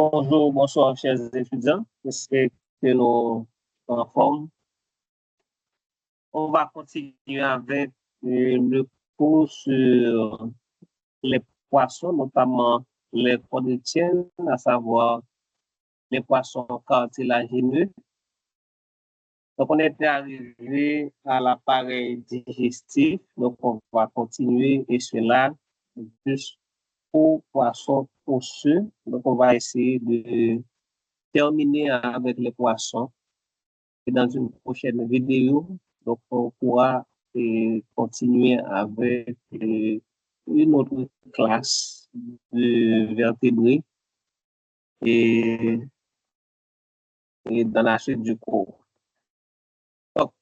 Bonjour, bonsoir, chers étudiants. J'espère que nous sommes en forme. On va continuer avec le cours sur les poissons, notamment les chondrichthyes, à savoir les poissons cartilagineux. Donc, on était arrivé à l'appareil digestif. Donc, on va continuer et cela jusqu'aux poissons osseux. Donc, on va essayer de terminer avec les poissons. Et dans une prochaine vidéo, donc on pourra continuer avec une autre classe de vertébrés et, et dans la suite du cours. Donc,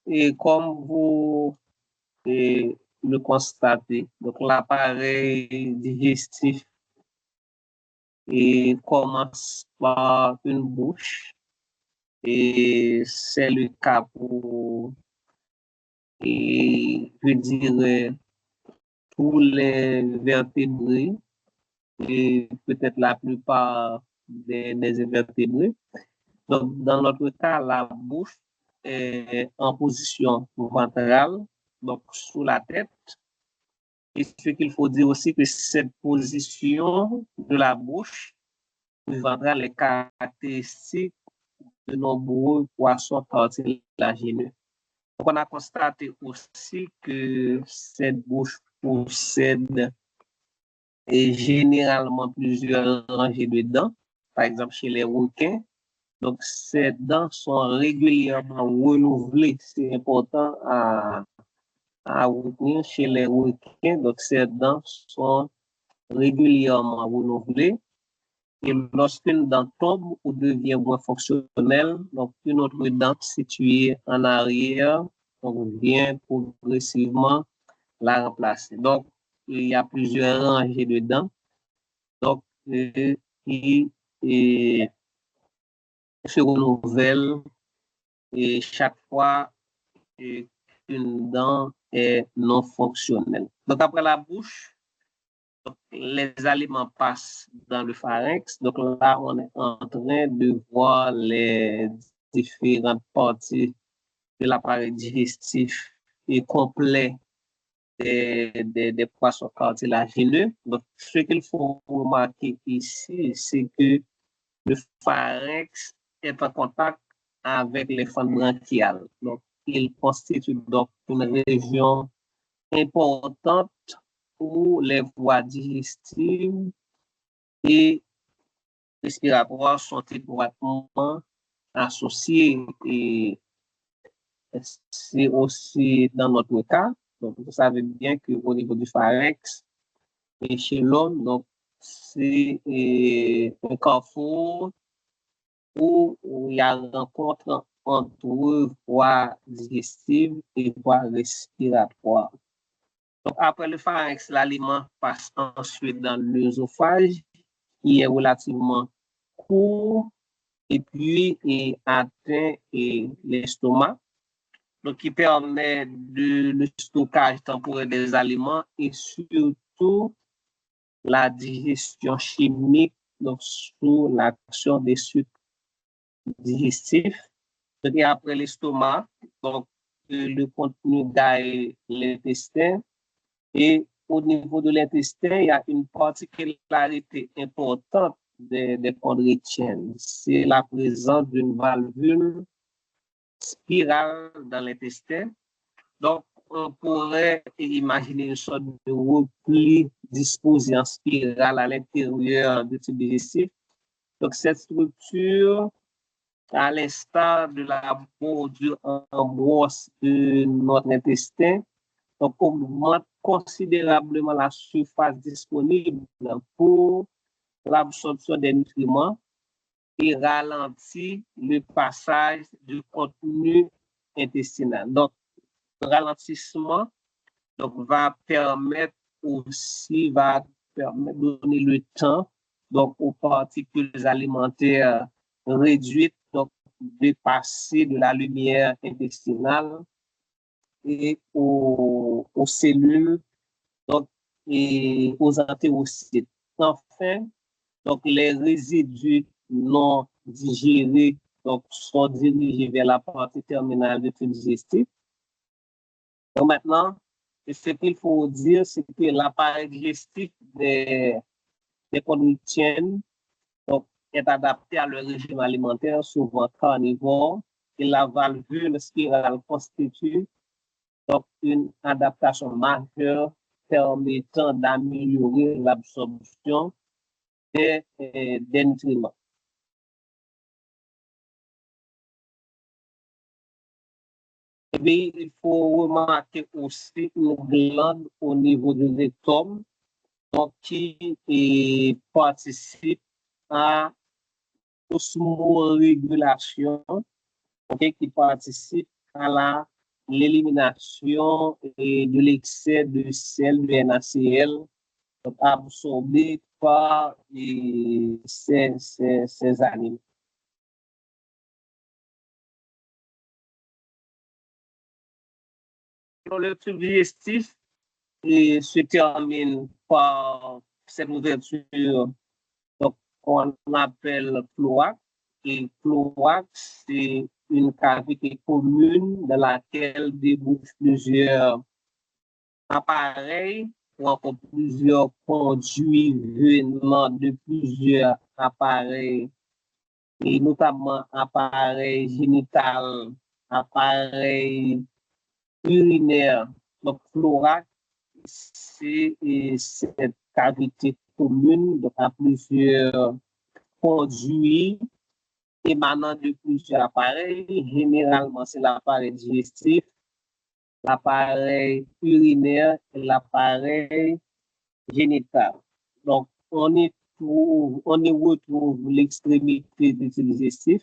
et comme vous le constatez, donc l'appareil digestif commence par une bouche et c'est le cas pour, je dirais, tous les vertébrés et peut-être la plupart des invertébrés. Donc, dans notre cas, la bouche est en position ventrale, donc sous la tête. Et ce qu'il faut dire aussi que cette position de la bouche ventrale est caractéristique de nombreux poissons cartilagineux. Donc, on a constaté aussi que cette bouche possède généralement plusieurs rangées de dents, par exemple chez les requins. Donc, ces dents sont régulièrement renouvelées. C'est important à retenir chez les requins. Donc, ces dents sont régulièrement renouvelées. Et lorsqu'une dent tombe ou devient moins fonctionnelle, donc une autre dent située en arrière, on vient progressivement la remplacer. Donc, il y a plusieurs rangées de dents. Donc, qui se renouvelle et chaque fois qu'une dent est non fonctionnelle. Donc, après la bouche, donc, les aliments passent dans le pharynx. Donc là, on est en train de voir les différentes parties de l'appareil digestif et complet des poissons cartilagineux. Donc, ce qu'il faut remarquer ici, c'est que le pharynx est en contact avec les fentes branchiales. Donc, il constitue donc une région importante où les voies digestives et respiratoires sont étroitement associées. Et c'est aussi dans notre cas. Donc, vous savez bien qu'au niveau du pharynx et chez l'homme, donc, c'est un carrefour où il y a une rencontre entre voies digestives et voies respiratoires. Donc, après le pharynx, l'aliment passe ensuite dans l'œsophage, qui est relativement court, et puis atteint l'estomac, donc qui permet le stockage temporaire des aliments et surtout la digestion chimique, donc sous l'action des sucres digestifs. Et après l'estomac, donc le contenu gagne l'intestin. Et au niveau de l'intestin, il y a une particularité importante des chondrichthyes. C'est la présence d'une valvule spirale dans l'intestin. Donc, on pourrait imaginer une sorte de repli disposé en spirale à l'intérieur du tube digestif. Donc, cette structure, à l'instar de la bordure en brosse de notre intestin, donc augmente considérablement la surface disponible pour l'absorption des nutriments et ralentit le passage du contenu intestinal. Donc, le ralentissement va permettre aussi, va permettre de donner le temps donc, aux particules alimentaires réduites donc, de passer de la lumière intestinale et aux cellules donc, et aux entérocytes. Enfin, Donc, les résidus non digérés donc, sont dirigés vers la partie terminale du tube digestif. Donc, maintenant, ce qu'il faut dire, c'est que l'appareil digestif des chondrichthyènes donc, est adapté à leur régime alimentaire, souvent carnivore, et la valvule spirale constitue donc une adaptation majeure permettant d'améliorer l'absorption des nutriments. Et puis, il faut remarquer aussi une glande au niveau du rectum donc, qui participe à l'osmorégulation, okay, qui participe à l'élimination de l'excès de sel du NaCl absorbé par ces animaux. Le tube digestif se termine par cette ouverture qu'on appelle cloaque. Et cloaque, c'est une cavité commune dans laquelle débouchent plusieurs appareils ou encore plusieurs conduits venant de plusieurs appareils, et notamment appareils génitaux, appareils urinaires. Donc, cloaque, c'est cette cavité commune donc à plusieurs conduits émanant de plusieurs appareils. Généralement, c'est l'appareil digestif, l'appareil urinaire et l'appareil génital. Donc, on y retrouve l'extrémité du digestif,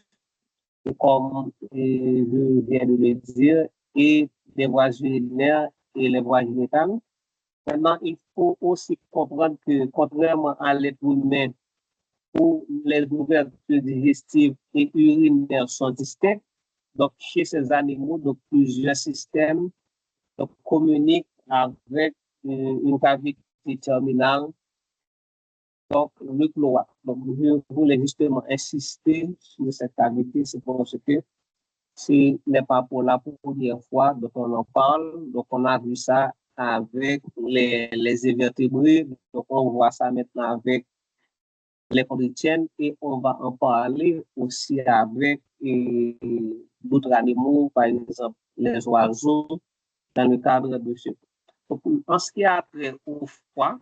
comme je viens de le dire, et les voies urinaires et les voies génitales. Maintenant, il faut aussi comprendre que, contrairement à l'être humain, où les ouvertures digestives et urinaires sont distinctes, donc chez ces animaux, donc plusieurs systèmes donc, communiquent avec une cavité terminale, donc le cloaque. Donc, je voulais justement insister sur cette cavité, c'est parce que ce n'est pas pour la première fois donc on en parle. Donc, on a vu ça avec les invertébrés, donc on voit ça maintenant avec les chondrichthyènes et on va en parler aussi avec d'autres animaux, par exemple les oiseaux, dans le cadre de ce. Donc, en ce qui a trait au foie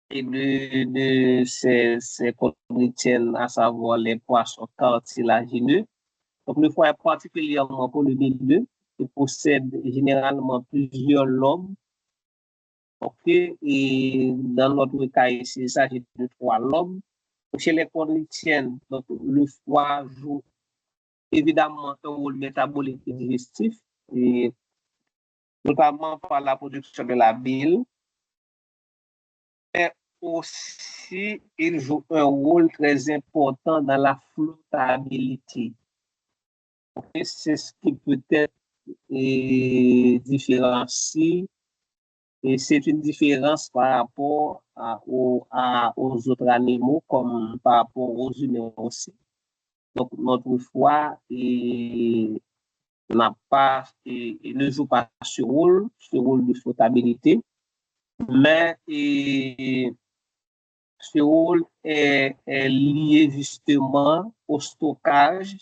et de ces chondrichthyènes, à savoir les poissons cartilagineux, donc le foie est particulièrement volumineux et possède généralement plusieurs lobes. Okay. Et dans notre cas ici, il s'agit de 3 lobes. Chez les chondrichthyènes, donc le foie joue évidemment un rôle métabolique et digestif, et notamment par la production de la bile, mais aussi il joue un rôle très important dans la flottabilité. Okay. C'est ce qui peut-être différencie. Et c'est une différence par rapport aux autres animaux, comme par rapport aux humains aussi. Donc, notre foie n'a pas, ne joue pas ce rôle de flottabilité, mais ce rôle est lié justement au stockage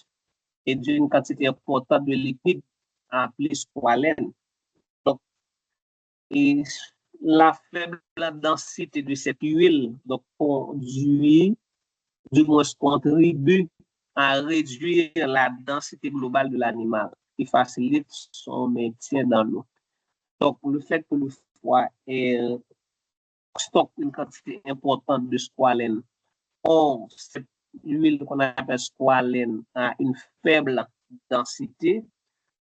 et d'une quantité importante de lipides appelés squalène. Donc, et la faible densité de cette huile donc conduit, du moins contribue à réduire la densité globale de l'animal, qui facilite son maintien dans l'eau. Donc, le fait que le foie stocke une quantité importante de squalène, or, cette huile qu'on appelle squalène a une faible densité,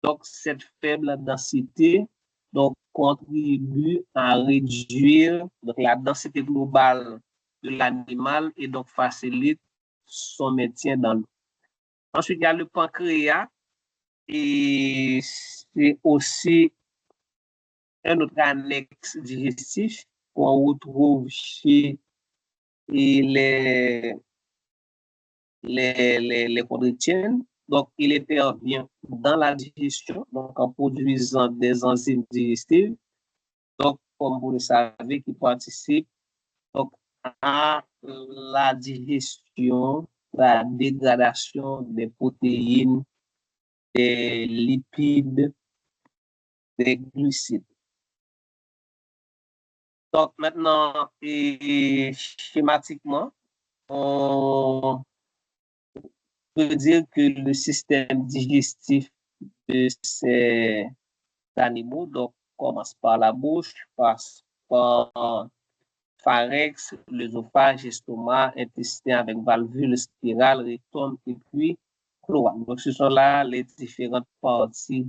donc cette faible densité donc, contribue à réduire donc, la densité globale de l'animal et donc facilite son maintien dans l'eau. Ensuite, il y a le pancréas et c'est aussi un autre annexe digestif qu'on retrouve chez et les chondroïtiennes. Donc, il intervient dans la digestion, donc en produisant des enzymes digestives. Donc, comme vous le savez, qui participe donc, à la digestion, la dégradation des protéines, des lipides, des glucides. Donc, maintenant, et schématiquement, on peut dire que le système digestif de ces animaux, donc, commence par la bouche, passe par pharynx, l'œsophage, estomac, intestin avec valvule, spirale, rectum et puis cloaque. Donc, ce sont là les différentes parties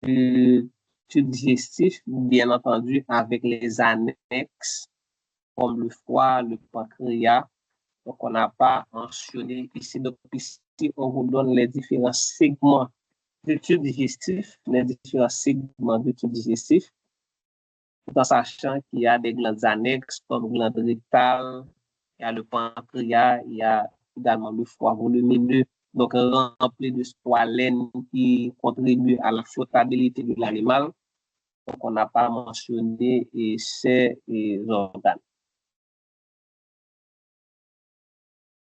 du tube digestif, bien entendu, avec les annexes, comme le foie, le pancréas. Donc, on n'a pas mentionné ici. Donc, ici, on vous donne les différents segments du tube digestif, les différents segments du tube digestif, tout en sachant qu'il y a des glandes annexes comme glande rectale, il y a le pancréas, il y a également le foie volumineux, donc rempli de squalène qui contribue à la flottabilité de l'animal. Donc, on n'a pas mentionné ces organes.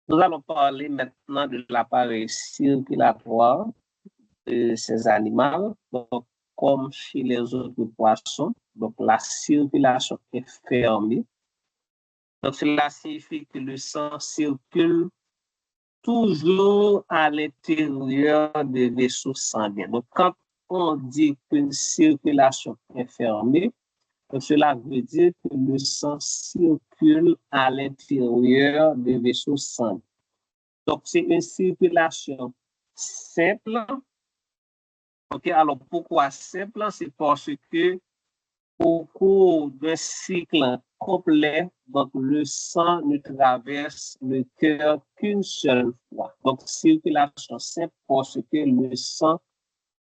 Nous allons parler maintenant de l'appareil circulatoire de ces animaux. Donc, comme chez les autres poissons, donc la circulation est fermée. Donc, cela signifie que le sang circule toujours à l'intérieur des vaisseaux sanguins. Donc, quand on dit qu'une circulation est fermée, cela veut dire que le sang circule à l'intérieur des vaisseaux sanguins. Donc, c'est une circulation simple. Okay? Alors, pourquoi simple? C'est parce que au cours d'un cycle complet, donc le sang ne traverse le cœur qu'une seule fois. Donc, circulation simple parce que le sang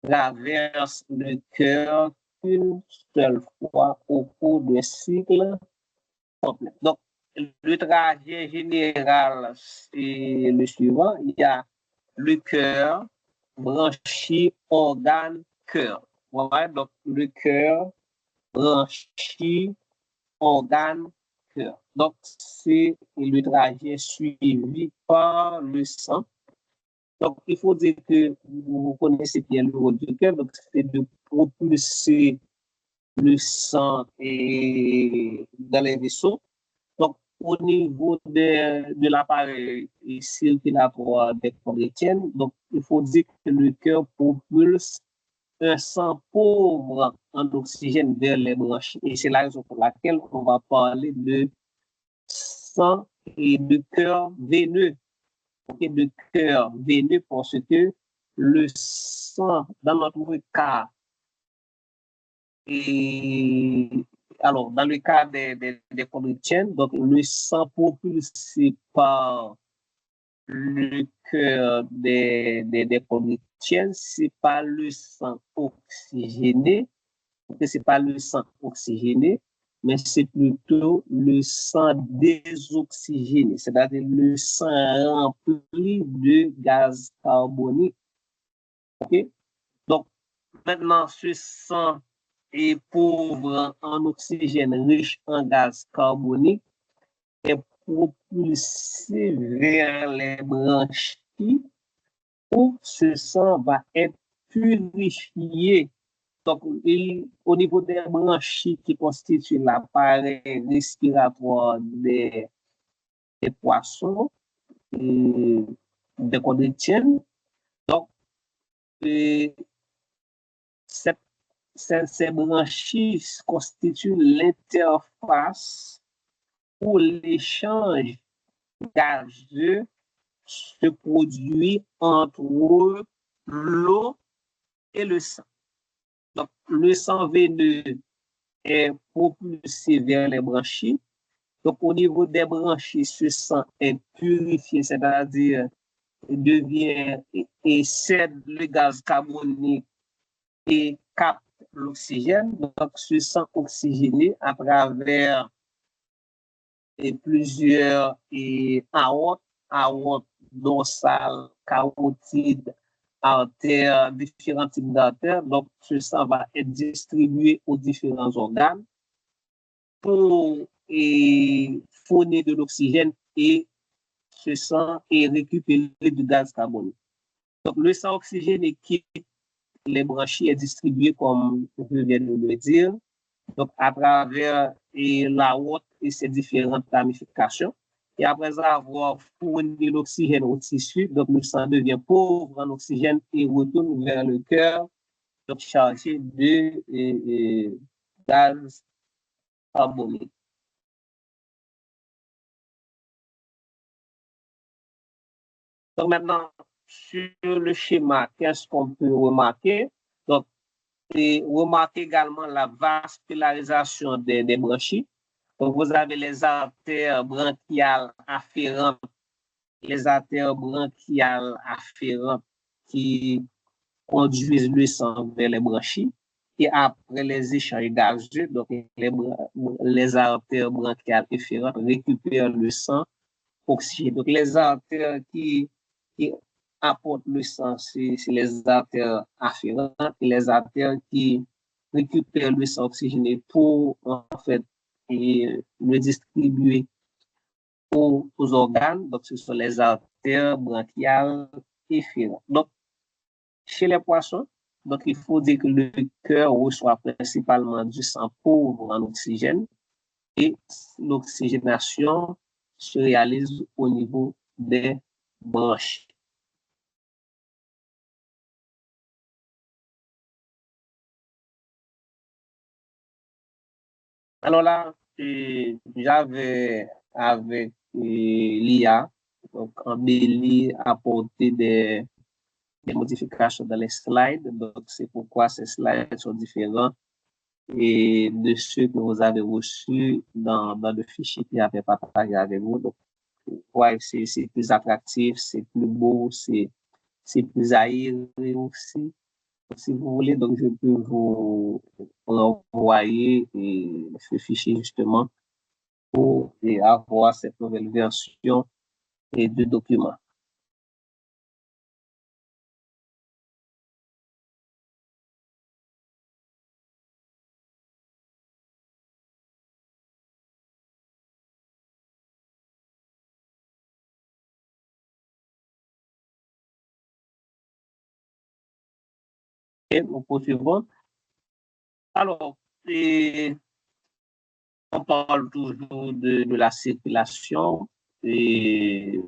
traverse le cœur qu'une seule fois au cours d'un cycle complet. Donc, le trajet général, c'est le suivant. Il y a le cœur, branchie, organe, cœur. Ouais, donc, le cœur, branchie, organe, cœur. Donc, c'est le trajet suivi par le sang. Donc, il faut dire que vous connaissez bien le rôle du cœur, donc c'est de propulser le sang dans les vaisseaux. Donc, au niveau de l'appareil circulatoire des chondroïtiennes, donc il faut dire que le cœur propulse un sang pauvre en oxygène vers les branchies. Et c'est la raison pour laquelle on va parler de sang et de cœur veineux. Et de cœur veineux parce que le sang, dans notre cas, et alors, dans le cas des chondroïtiennes, donc le sang propulsé par le cœur des chondroïtiennes, c'est pas le sang oxygéné, c'est pas le sang oxygéné, mais c'est plutôt le sang désoxygéné, c'est-à-dire le sang rempli de gaz carbonique. Okay? Donc, maintenant, ce sang est pauvre en oxygène, riche en gaz carbonique, est propulsé vers les branchies où ce sang va être purifié. Donc, au niveau des branchies qui constituent l'appareil respiratoire des poissons et des chondroïtiennes, donc, ces branchies constituent l'interface où l'échange gazeux se produit entre l'eau et le sang. Donc, le sang veineux est propulsé vers les branchies. Donc, au niveau des branchies, ce sang est purifié, c'est-à-dire devient et cède le gaz carbonique et capte l'oxygène. Donc, ce sang oxygéné à travers et plusieurs aortes dorsales, carotides, artères, différents types d'artères. Donc, ce sang va être distribué aux différents organes pour fournir de l'oxygène et ce sang est récupéré du gaz carbonique. Donc, le sang oxygéné quitte les branchies est distribué, comme je viens de le dire, donc à travers la haute et ses différentes ramifications. Et après avoir fourni l'oxygène au tissu, donc le sang devient pauvre en oxygène et retourne vers le cœur, donc chargé de gaz carbonique. Donc maintenant, sur le schéma, qu'est-ce qu'on peut remarquer? Donc, et remarquez également la vascularisation des branchies. Donc, vous avez les artères branchiales afférentes, qui conduisent le sang vers les branchies. Et après les échanges gazeux, donc les artères branchiales efférentes récupèrent le sang oxygéné. Donc, les artères qui apportent le sang, c'est les artères afférentes et les artères qui récupèrent le sang oxygéné pour, en fait, le distribuer aux organes. Donc, ce sont les artères branchiales efférentes. Donc, chez les poissons, donc, il faut dire que le cœur reçoit principalement du sang pauvre en oxygène et l'oxygénation se réalise au niveau des branches. Alors là, j'avais avec l'IA, donc embelli, apporté des modifications dans les slides. Donc, c'est pourquoi ces slides sont différents et de ceux que vous avez reçus dans le fichier qui avait partagé avec vous. Donc, ouais, c'est plus attractif, c'est plus beau, c'est plus aéré aussi. Si vous voulez, donc je peux vous envoyer ce fichier justement pour avoir cette nouvelle version du document. Et nous poursuivons. Alors, on parle toujours de la circulation et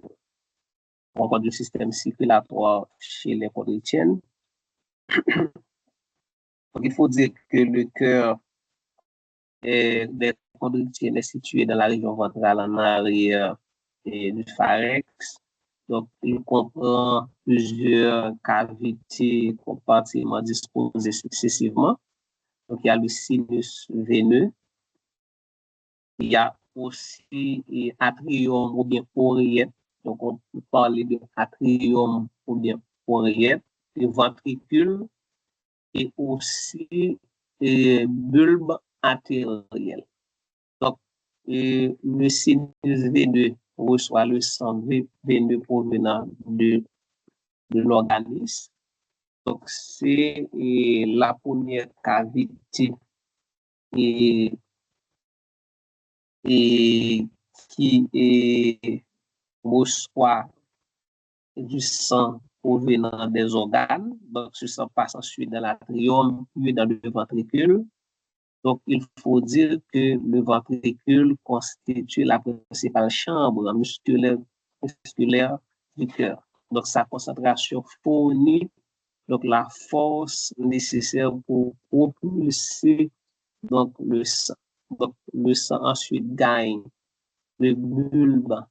on parle du système circulatoire chez les chondrichiennes. Donc, il faut dire que le cœur des chondrichiennes est situé dans la région ventrale en arrière du pharynx. Donc, il comprend plusieurs cavités, compartiments disposés successivement. Donc, il y a le sinus veineux. Il y a aussi atrium ou bien oreillette. Donc, on peut parler de atrium ou bien oreillette, et ventricule et aussi bulbe artériel. Donc, le sinus veineux reçoit le sang veineux provenant de l'organisme. Donc, c'est la première cavité et qui reçoit du sang provenant des organes. Donc, ce sang passe ensuite dans l'atrium, puis dans le ventricule. Donc, il faut dire que le ventricule constitue la principale chambre musculaire du cœur. Donc, sa concentration fournit donc la force nécessaire pour propulser donc le sang. Donc, le sang ensuite gagne le bulbe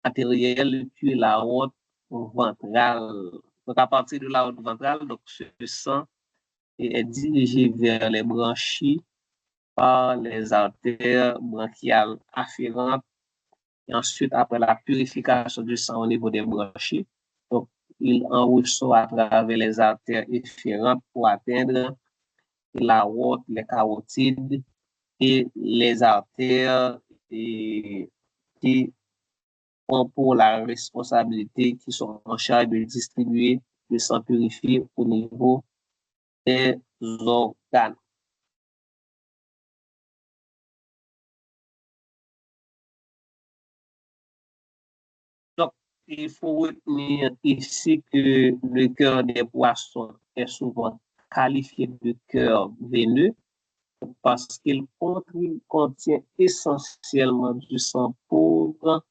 artériel puis la haute ventrale. Donc, à partir de la haute ventrale, donc, ce sang est dirigé vers les branchies par les artères branchiales afférentes. Et ensuite, après la purification du sang au niveau des branchies, donc, il en ressort à travers les artères efférentes pour atteindre la haute, les carotides et les artères qui ont pour la responsabilité, qui sont en charge de distribuer le sang purifié au niveau des organes. Donc, il faut retenir ici que le cœur des poissons est souvent qualifié de cœur veineux parce qu'il contient essentiellement du sang pauvre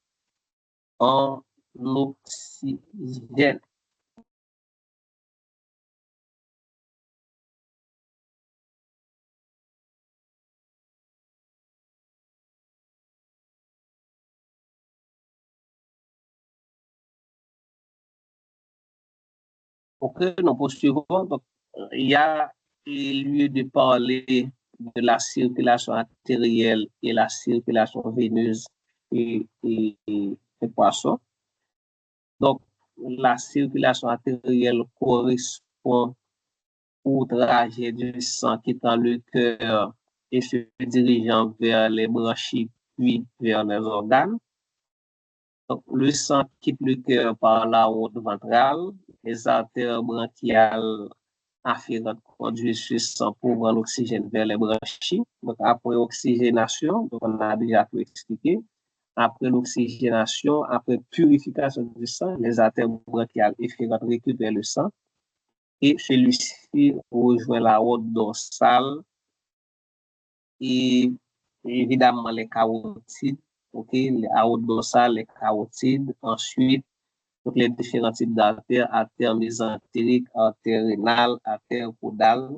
en oxygène. Ok, nous poursuivons. Donc, il y a lieu de parler de la circulation artérielle et la circulation veineuse des poissons. Donc, la circulation artérielle correspond au trajet du sang quittant le cœur et se dirigeant vers les branchies, puis vers les organes. Donc, le sang quitte le cœur par la route ventrale, les artères bronchiales afférentes conduisent ce sang pour prendre l'oxygène vers les branchies. Donc, après oxygénation, donc on a déjà tout expliqué, après l'oxygénation, après purification du sang, les artères bronchiales efférentes récupèrent le sang et celui-ci rejoint la route dorsale et évidemment les carotides, ok, la route dorsale, les carotides, ensuite donc les différents types d'artères, artères mésentériques, artères rénales, artères caudales.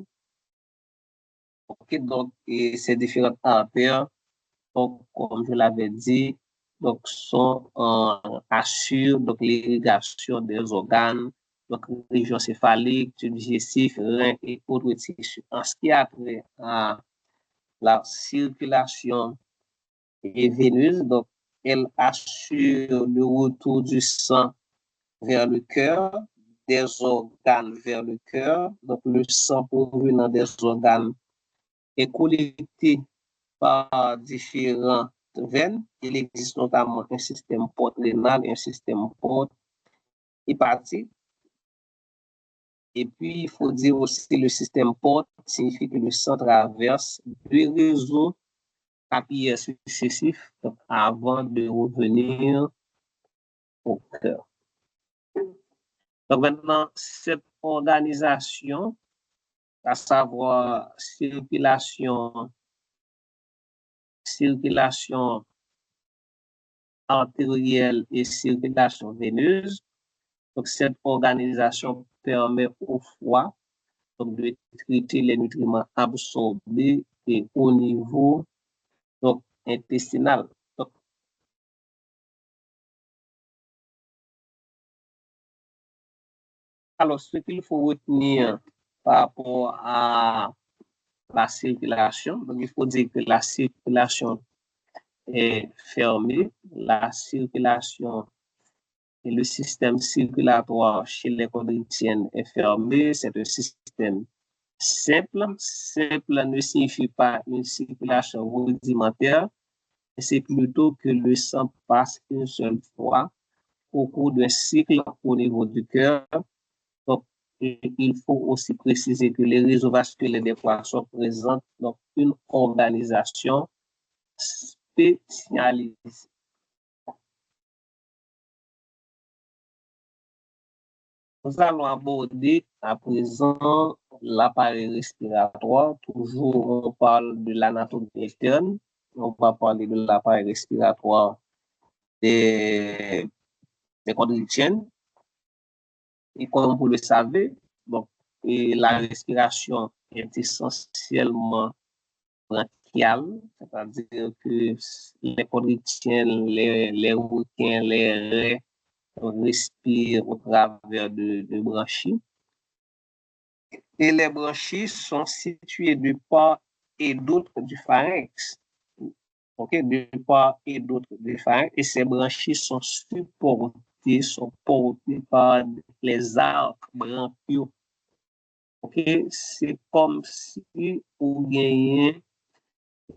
Ok, donc et ces différentes artères, donc, comme je l'avais dit, donc assurent donc l'irrigation des organes, donc région céphalique, tube digestif, rein et autres tissus. En ce qui a trait à la circulation veineuse, donc elle assure le retour du sang vers le cœur, des organes vers le cœur. Donc le sang provenant des organes est collecté par différentes veines. Il existe notamment un système porte rénal et un système porte hépatique. Et puis, il faut dire aussi le système porte signifie que le sang traverse deux réseaux capillaires successifs avant de revenir au cœur. Donc maintenant, cette organisation, à savoir circulation artérielle et circulation veineuse, donc cette organisation permet au foie donc, de traiter les nutriments absorbés et au niveau donc, intestinal. Donc, alors, ce qu'il faut retenir par rapport à la circulation, donc il faut dire que la circulation est fermée, la circulation et le système circulatoire chez les chondritiennes est fermé, c'est un système simple. Simple ne signifie pas une circulation rudimentaire, c'est plutôt que le sang passe une seule fois au cours d'un cycle au niveau du cœur. Donc, il faut aussi préciser que les réseaux vasculaires des poissons présentent donc une organisation spécialisée. Nous allons aborder à présent l'appareil respiratoire. Toujours, on parle de l'anatomie interne. On va parler de l'appareil respiratoire des chondritiennes. Et comme vous le savez, donc, et la respiration est essentiellement bronchiale, c'est-à-dire que les chondritiennes, les requins, les raies respirent au travers de branchies. Et les branchies sont situées de part et d'autre du pharynx. Ok, de part et d'autre du pharynx. Et ces branchies sont portées par les arcs bronchiaux. Ok, c'est comme si vous gagnez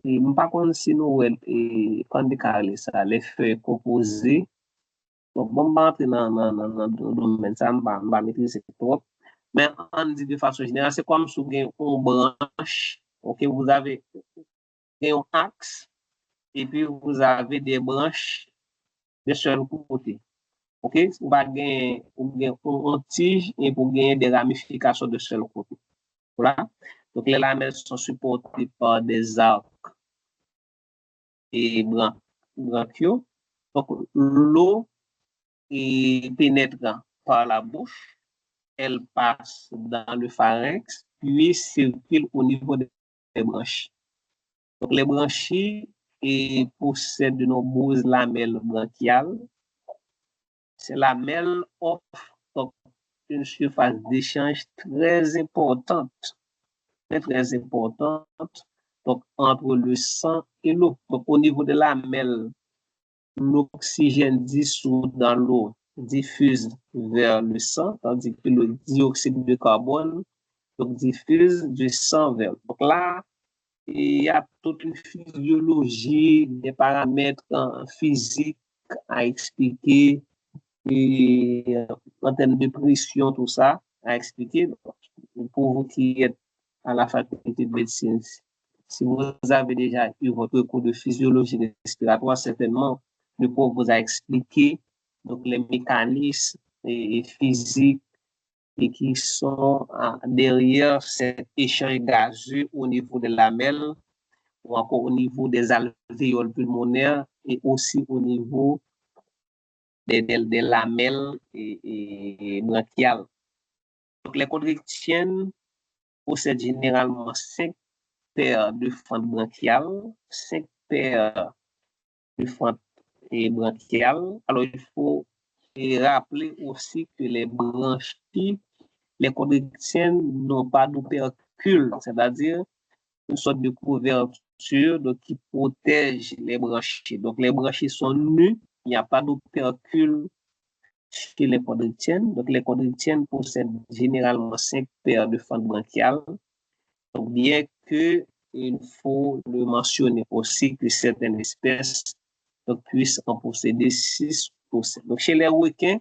Je ne sais pas si nous avons ça, les feuilles composées. Donc, bon, je vais entrer dans le domaine, ça, je vais maîtriser trop. Mais on dit de façon générale, c'est comme si vous avez une branche, ok, vous avez un axe, et puis vous avez des branches de seul côté. Ok, vous avez une tige et vous avez des ramifications de seul côté. Voilà. Donc, les lamelles sont supportées par des arcs et branchiaux. Donc, l'eau pénètre par la bouche, elle passe dans le pharynx, puis circule au niveau des branchies. Donc, les branchies possèdent de nombreuses lamelles branchiales. Ces lamelles offrent donc une surface d'échange très importante, très importante, donc entre le sang et l'eau. Donc, au niveau de la lamelle, l'oxygène dissous dans l'eau diffuse vers le sang, tandis que le dioxyde de carbone donc, diffuse du sang vers. Donc là, il y a toute une physiologie, des paramètres physiques à expliquer, et en termes de pression, tout ça, à expliquer. Pour vous qui êtes à la faculté de médecine, si vous avez déjà eu votre cours de physiologie respiratoire, certainement, le cours vous a expliqué donc, les mécanismes physiques et qui sont derrière cet échange gazeux au niveau de la lamelle ou encore au niveau des alvéoles pulmonaires et aussi au niveau des lamelles branchiales. Donc, les chondrichthyènes possèdent généralement 5 paires de fentes branchiales, 5 paires de fentes branchiales. Alors, il faut rappeler aussi que les branchies, les chondrichthyènes n'ont pas d'opercule, c'est-à-dire une sorte de couverture donc, qui protège les branchies. Donc, les branchies sont nues, il n'y a pas d'opercule chez les chondrichthyènes. Donc, les chondrichthyènes possèdent généralement 5 paires de fentes branchiales. Donc, bien que il faut le mentionner aussi que certaines espèces donc, puissent en posséder 6 pour 7. Donc, chez les requins,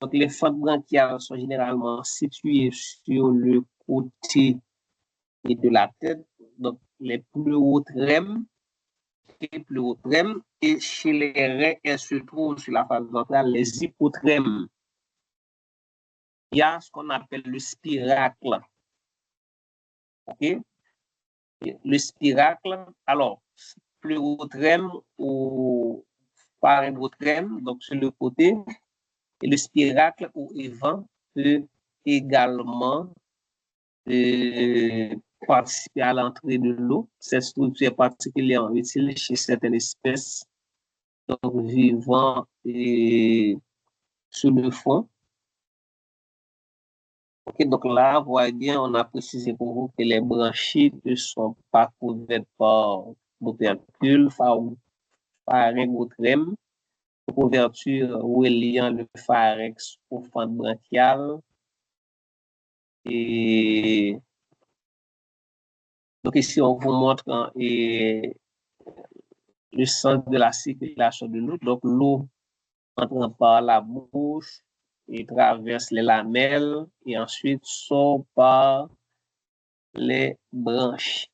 donc, les fentes branchiales sont généralement situées sur le côté de la tête. Donc, les plus hautes rèmes et chez les reins, elles se trouvent sur la face ventrale, les hypotrèmes. Il y a ce qu'on appelle le spiracle. Okay? Le spiracle, alors, plus haute rème ou pharyngotrème, donc sur le côté, et le spiracle ou évent peut également participer à l'entrée de l'eau. Cette structure est particulièrement utile chez certaines espèces donc, vivant sur le fond. Okay, donc là, vous voyez bien, on a précisé pour vous que les branchies ne sont pas couvertes par l'opercule, pharyngotrème, couverture reliant le pharynx aux fentes branchiales. Et donc ici, on vous montre le centre de la circulation de l'eau. Donc l'eau entre par la bouche et traverse les lamelles et ensuite sort par les branches.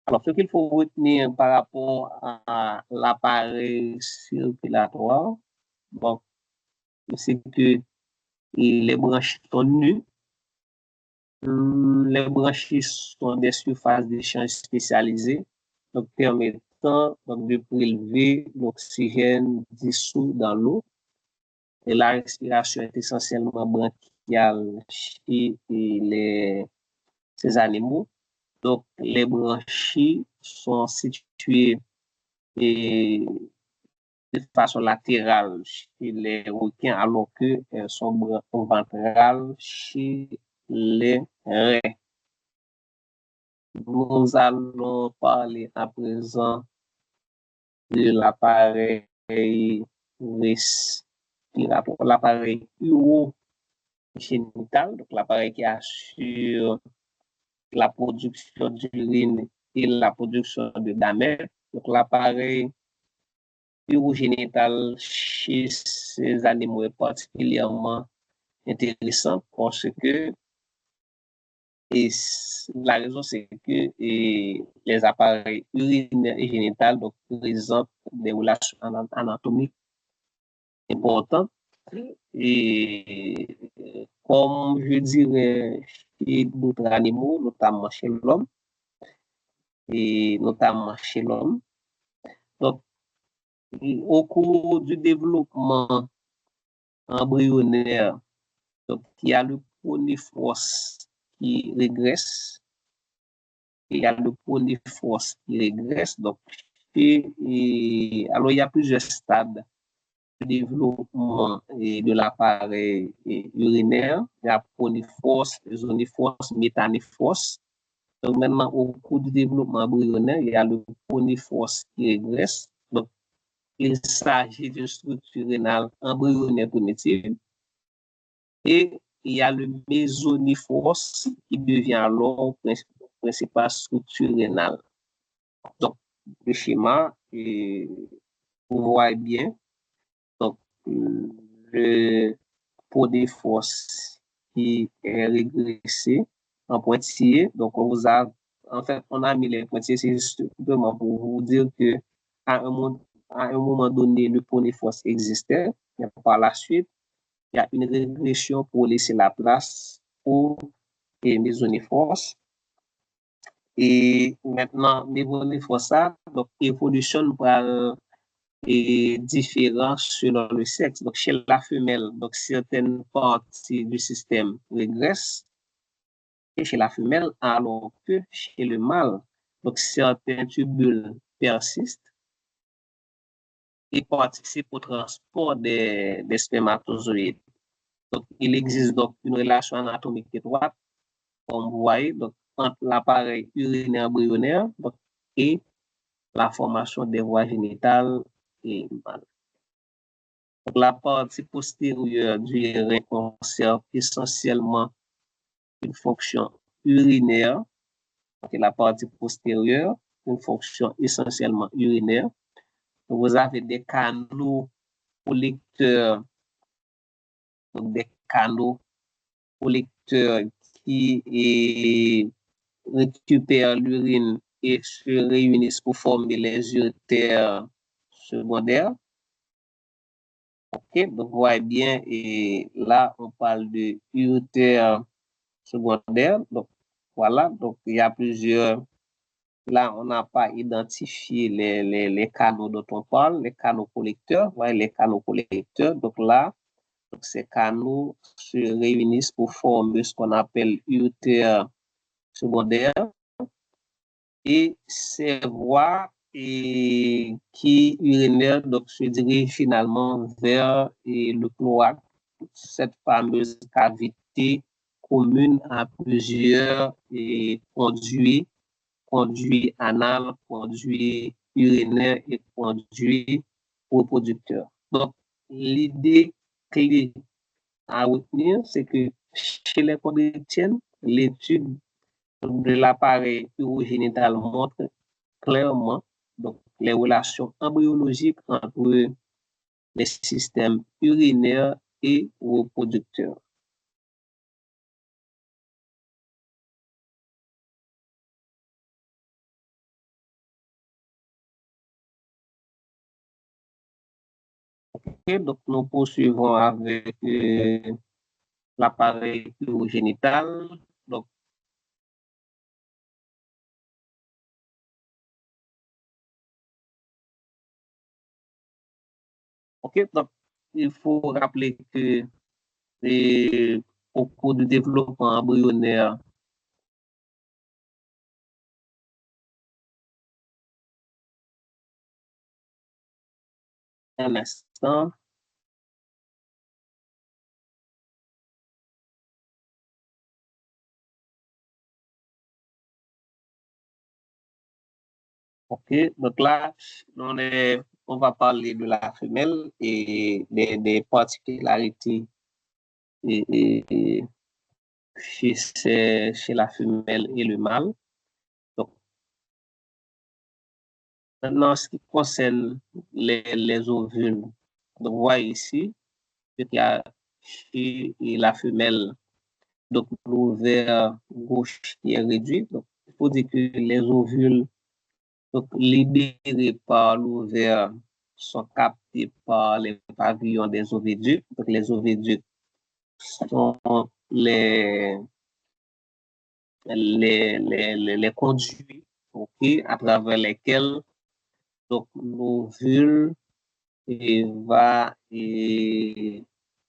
Alors, ce qu'il faut retenir par rapport à l'appareil circulatoire, bon, c'est que les branchies sont nues. Les branchies sont des surfaces d'échange spécialisées, donc permettant donc, de prélever l'oxygène dissous dans l'eau. Et la respiration est essentiellement branchiale chez ces animaux. Donc, les branchies sont situées de façon latérale chez les requins, alors qu'elles sont ventrales chez les reins. Nous allons parler à présent de l'appareil respiratoire, l'appareil génital, donc l'appareil qui assure la production d'urine et la production de gamètes. Donc l'appareil urogénital chez ces animaux est particulièrement intéressant parce que et la raison c'est que les appareils urinaires et génitales donc, présentent des relations anatomiques importantes et comme je dirais chez d'autres animaux, notamment chez l'homme et notamment chez l'homme. Donc, au cours du développement embryonnaire, donc, il y a le poniforce qui régresse, il y a le poniforce qui régresse. Donc, alors, il y a plusieurs stades de développement de l'appareil urinaire. Il y a poniforce, zoniforce, métaniforce. Donc, maintenant, au cours du développement embryonnaire, il y a le poniforce qui régresse. Donc, il s'agit d'une structure rénale embryonnaire primitive. Et il y a le mésoniforce qui devient alors principale structure rénale. Donc, le schéma, vous voyez bien, donc, le poniforce qui est régressé en pointillé. Donc, en fait, on a mis les pointillés, c'est simplement pour vous dire que à un moment donné, le poniforce existait, et par la suite, il y a une régression pour laisser la place aux mésoniforces. Et maintenant, mésoniforce, donc, évolution par différent selon le sexe. Donc, chez la femelle, donc, certaines parties du système régressent et chez la femelle, alors que chez le mâle, donc, certains tubules persistent et participent au transport des spermatozoïdes. Donc, il existe donc une relation anatomique étroite, comme vous voyez, donc, entre l'appareil urinaire embryonnaire et la formation des voies génitales et mâles. Donc, la partie postérieure du rein conserve essentiellement une fonction urinaire. Donc, la partie postérieure, une fonction essentiellement urinaire. Donc, vous avez des canaux collecteurs, donc des canaux collecteurs qui récupèrent l'urine et se réunissent pour former les urétères secondaires. Ok, donc vous voyez bien, et là, on parle de urétère secondaire. Donc, voilà, donc il y a plusieurs. Là, on n'a pas identifié les canaux dont on parle, les canaux collecteurs. Voilà, les canaux collecteurs. Donc là, donc ces canaux se réunissent pour former ce qu'on appelle urétère secondaire. Et ces voies qui urinaires donc, se dirigent finalement vers le cloaque, cette fameuse cavité commune à plusieurs conduits anal, conduits urinaires et conduits reproducteurs. Donc, l'idée clé à retenir, c'est que chez les chrétiennes, l'étude de l'appareil urogénital montre clairement donc, les relations embryologiques entre les systèmes urinaires et reproducteurs. Okay, donc, nous poursuivons avec l'appareil urogénital. Donc, okay, donc, il faut rappeler que au cours du développement embryonnaire, un instant, ok, donc là, on va parler de la femelle et des particularités chez la femelle et le mâle. Donc, maintenant, en ce qui concerne les ovules, donc, vous voyez ici, qu'il y a chez la femelle, donc l'ovaire gauche qui est réduit. Donc, il faut dire que les ovules donc, libérés par l'ovaire sont captés par les pavillons des oviducs. Donc, les oviducs sont les conduits, okay, à travers lesquels donc, l'ovule va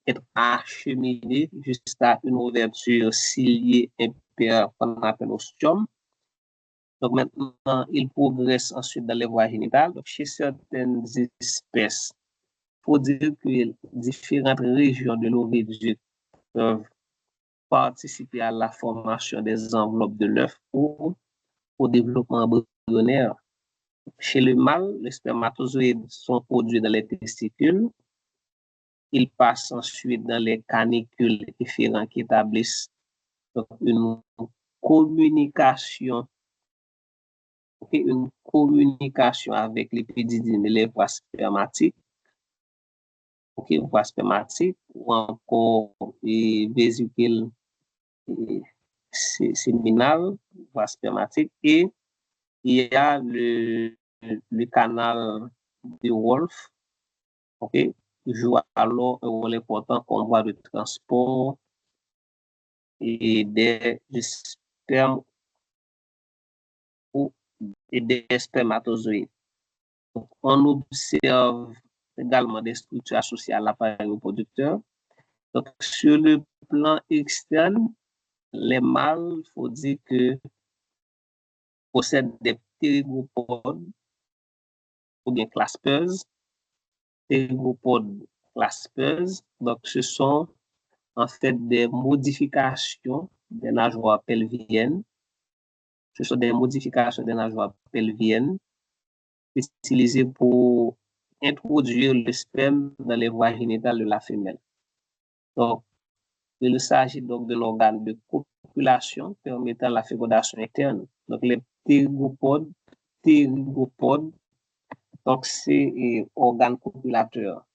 être acheminé jusqu'à une ouverture ciliée impériale qu'on appelle ostium. Donc maintenant, il progresse ensuite dans les voies génitales. Donc, chez certaines espèces, il faut dire que différentes régions de l'oviduc peuvent participer à la formation des enveloppes de l'œuf ou au développement embryonnaire. Chez le mâle, les spermatozoïdes sont produits dans les testicules. Ils passent ensuite dans les canicules efférents qui établissent donc, une communication avec l'épididyme et les voies spermatiques, voies spermatiques ou encore les vésicules séminales, voies spermatiques, et il y a le canal de Wolff, qui joue alors un rôle important comme voie de transport et des spermes et des spermatozoïdes. Donc, on observe également des structures associées à l'appareil reproducteur. Donc, sur le plan externe, les mâles, il faut dire que possèdent des ptérygopodes ou bien claspeuses. Ptérygopodes claspeuses, donc ce sont en fait des modifications des nageoires pelviennes. Ce sont des modifications des nageoires pelviennes utilisées pour introduire le sperme dans les voies génitales de la femelle. Donc, il s'agit donc de l'organe de copulation permettant la fécondation interne. Donc, les ptérygopodes, donc c'est organe copulateur,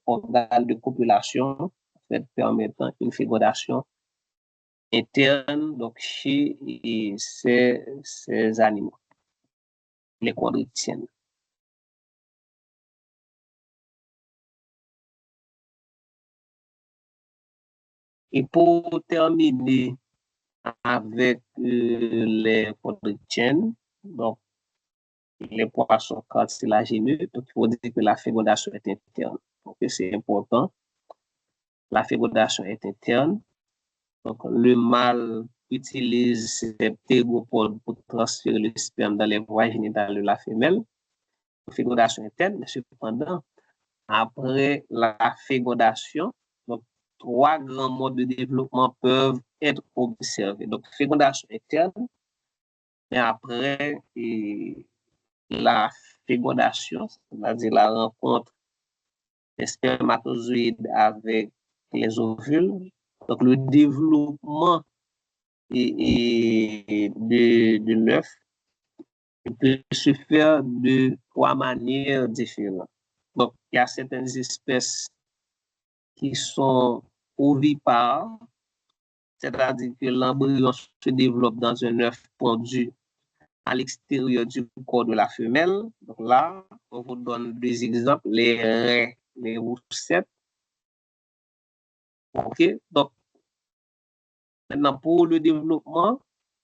organe de copulation en fait, permettant une fécondation interne donc chez ces animaux, les chondrichthyènes. Et pour terminer avec les chondrichthyènes, donc les poissons cartilagineux, donc il faut dire que la fécondation est interne. Donc c'est important. La fécondation est interne. Donc le mâle utilise ses ptérygopodes pour transférer le sperme dans les voies génitales de la femelle. Fécondation interne, mais cependant, après la fécondation, donc, 3 grands modes de développement peuvent être observés. Donc, fécondation interne, mais après la fécondation, c'est-à-dire la rencontre des spermatozoïdes avec les ovules, donc le développement de l'œuf peut se faire de 3 manières différentes. Donc, il y a certaines espèces qui sont ovipares, c'est-à-dire que l'embryon se développe dans un œuf pondu à l'extérieur du corps de la femelle. Donc là, on vous donne des exemples, les raies, les roussettes. Donc, maintenant, pour le développement,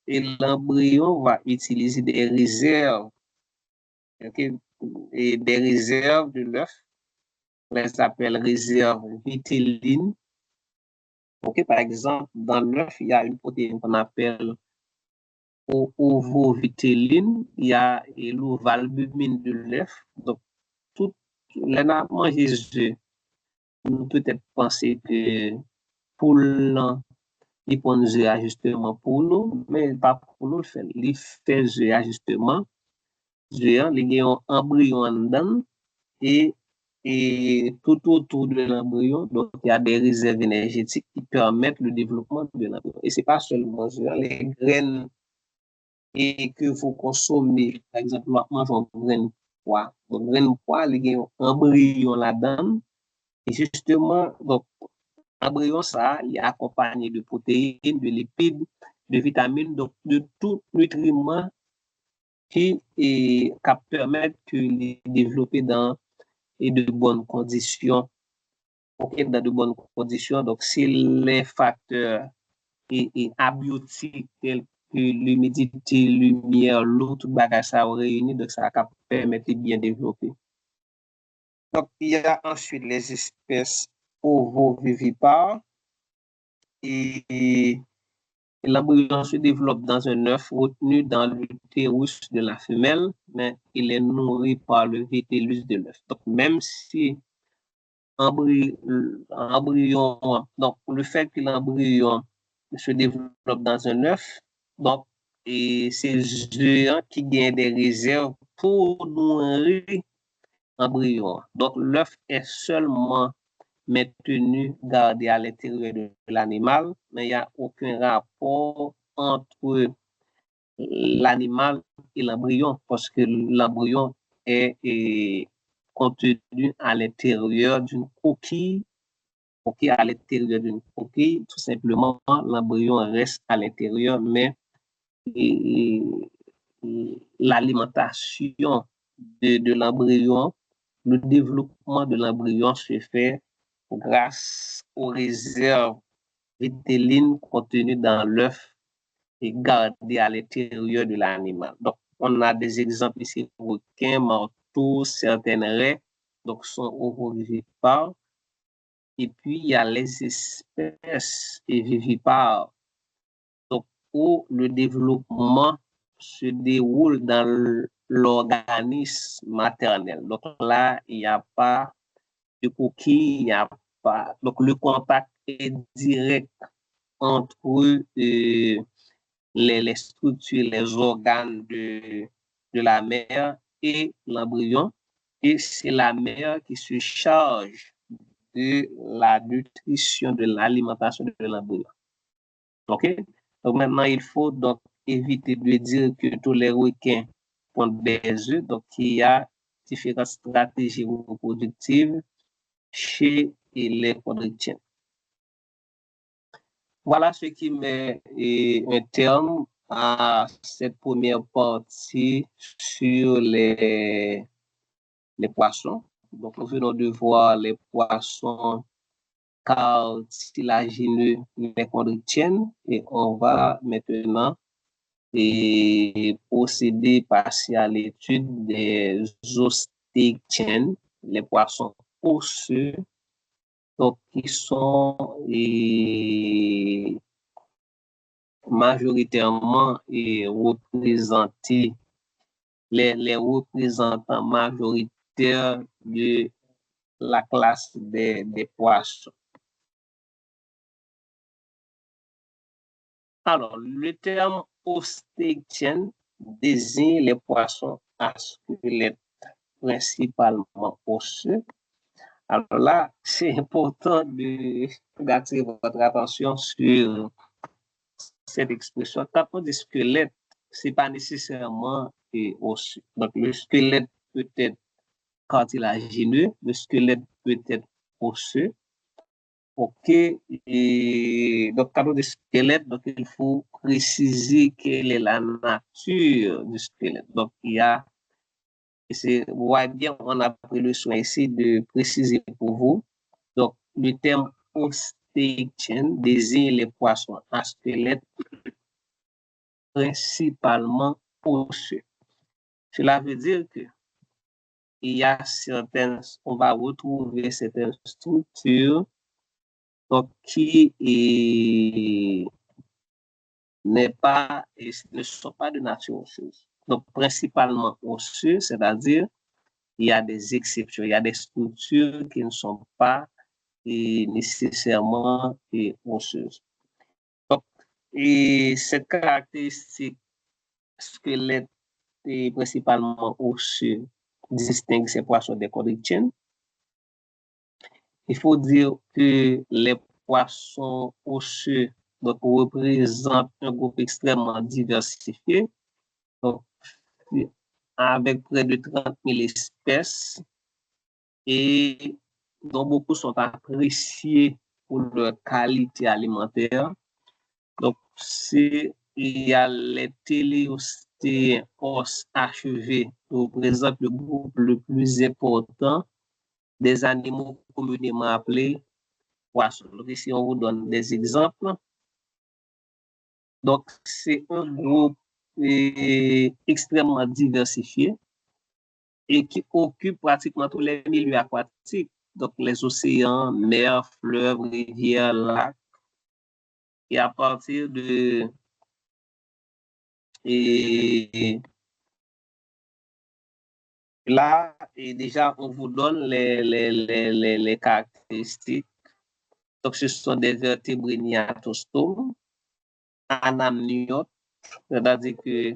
l'embryon va utiliser des réserves, et des réserves de l'œuf. On les appelle réserves vitellines. Par exemple, dans l'œuf, il y a une protéine qu'on appelle ovovitelline, il y a l'ovalbumine de l'œuf. Donc, tout les manger œufs, on peut peut-être penser que pour il prend œufs ajustement pour nous, mais pas pour nous le faire. Il fait œufs ajustement, il y a un embryon dedans et et tout autour de l'embryon. Donc, il y a des réserves énergétiques qui permettent le développement de l'embryon. Et ce n'est pas seulement sur les graines et que vous consommez, par exemple, mangeons graines pois. Donc, graines pois, il y a un embryon là-dedans. Et justement, donc, l'embryon, ça, il est accompagné de protéines, de lipides, de vitamines, donc de tout nutriment qui permettent de les développer dans de bonnes conditions. Okay, dans de bonnes conditions. Donc, si les facteurs abiotiques tels que l'humidité, lumière, l'eau, tout bagage ça réuni, donc ça va permettre de bien développer. Donc, il y a ensuite les espèces ovovivipares et l'embryon se développe dans un œuf retenu dans l'utérus de la femelle, mais il est nourri par le vitellus de l'œuf. Donc, même si embryon, donc le fait que l'embryon se développe dans un œuf, donc, et c'est eux qui gagnent des réserves pour nourrir l'embryon. Donc, l'œuf est seulement maintenu, gardé à l'intérieur de l'animal, mais il n'y a aucun rapport entre l'animal et l'embryon, parce que l'embryon est contenu à l'intérieur d'une coquille, à l'intérieur d'une coquille, tout simplement, l'embryon reste à l'intérieur, mais l'alimentation de l'embryon, le développement de l'embryon se fait grâce aux réserves vitellines contenues dans l'œuf et gardées à l'intérieur de l'animal. Donc, on a des exemples ici, requins, marteaux, certaines raies, donc sont ovovivipares. Et puis, il y a les espèces vivipares, donc, où le développement se déroule dans l'organisme maternel. Donc là, il n'y a pas de coquille, il n'y a pas. Donc, le contact est direct entre les structures, les organes de la mère et l'embryon. Et c'est la mère qui se charge de la nutrition, de l'alimentation de l'embryon. OK? Donc maintenant, il faut donc éviter de dire que tous les requins pondent des œufs. Donc, il y a différentes stratégies reproductives chez les chondrichtien. Voilà ce qui met un terme à cette première partie sur les poissons. Donc, nous venons de voir les poissons cartilagineux, les chondrichtien, et on va maintenant procéder passer à l'étude des ostéichthyènes, les poissons osseux, donc qui sont majoritairement représentés, les représentants majoritaires de la classe des poissons. Alors, le terme ostéichthyène désigne les poissons à squelette principalement osseux. Alors là, c'est important d'attirer votre attention sur cette expression. Quand on dit squelette, ce n'est pas nécessairement osseux. Donc, le squelette peut être cartilagineux, le squelette peut être osseux. OK. Et donc, quand on dit squelette, donc, il faut préciser quelle est la nature du squelette. Donc, il y a, vous voyez bien, on a pris le soin ici de préciser pour vous. Donc, le terme ostéichthyène désigne les poissons à squelette principalement osseux. Cela veut dire que il y a certaines, on va retrouver certaines structures donc, qui ne sont pas de nature osseuse. Donc, principalement osseux, c'est-à-dire il y a des exceptions, il y a des structures qui ne sont pas nécessairement osseuses. Donc, cette caractéristique squelette principalement osseux distingue ces poissons des chondrichthyènes. Il faut dire que les poissons osseux donc, représentent un groupe extrêmement diversifié, donc, avec près de 30 000 espèces et dont beaucoup sont appréciés pour leur qualité alimentaire. Donc, il y a les téléostéos achevés, qui représentent le groupe le plus important des animaux communément appelés poissons. Donc, ici, on vous donne des exemples. Donc, c'est un groupe extrêmement diversifié et qui occupe pratiquement tous les milieux aquatiques, donc les océans, mers, fleuves, rivières, lacs. Et à partir de là, déjà, on vous donne les caractéristiques. Donc, ce sont des vertébrés niatostomes, anamniotes, c'est-à-dire que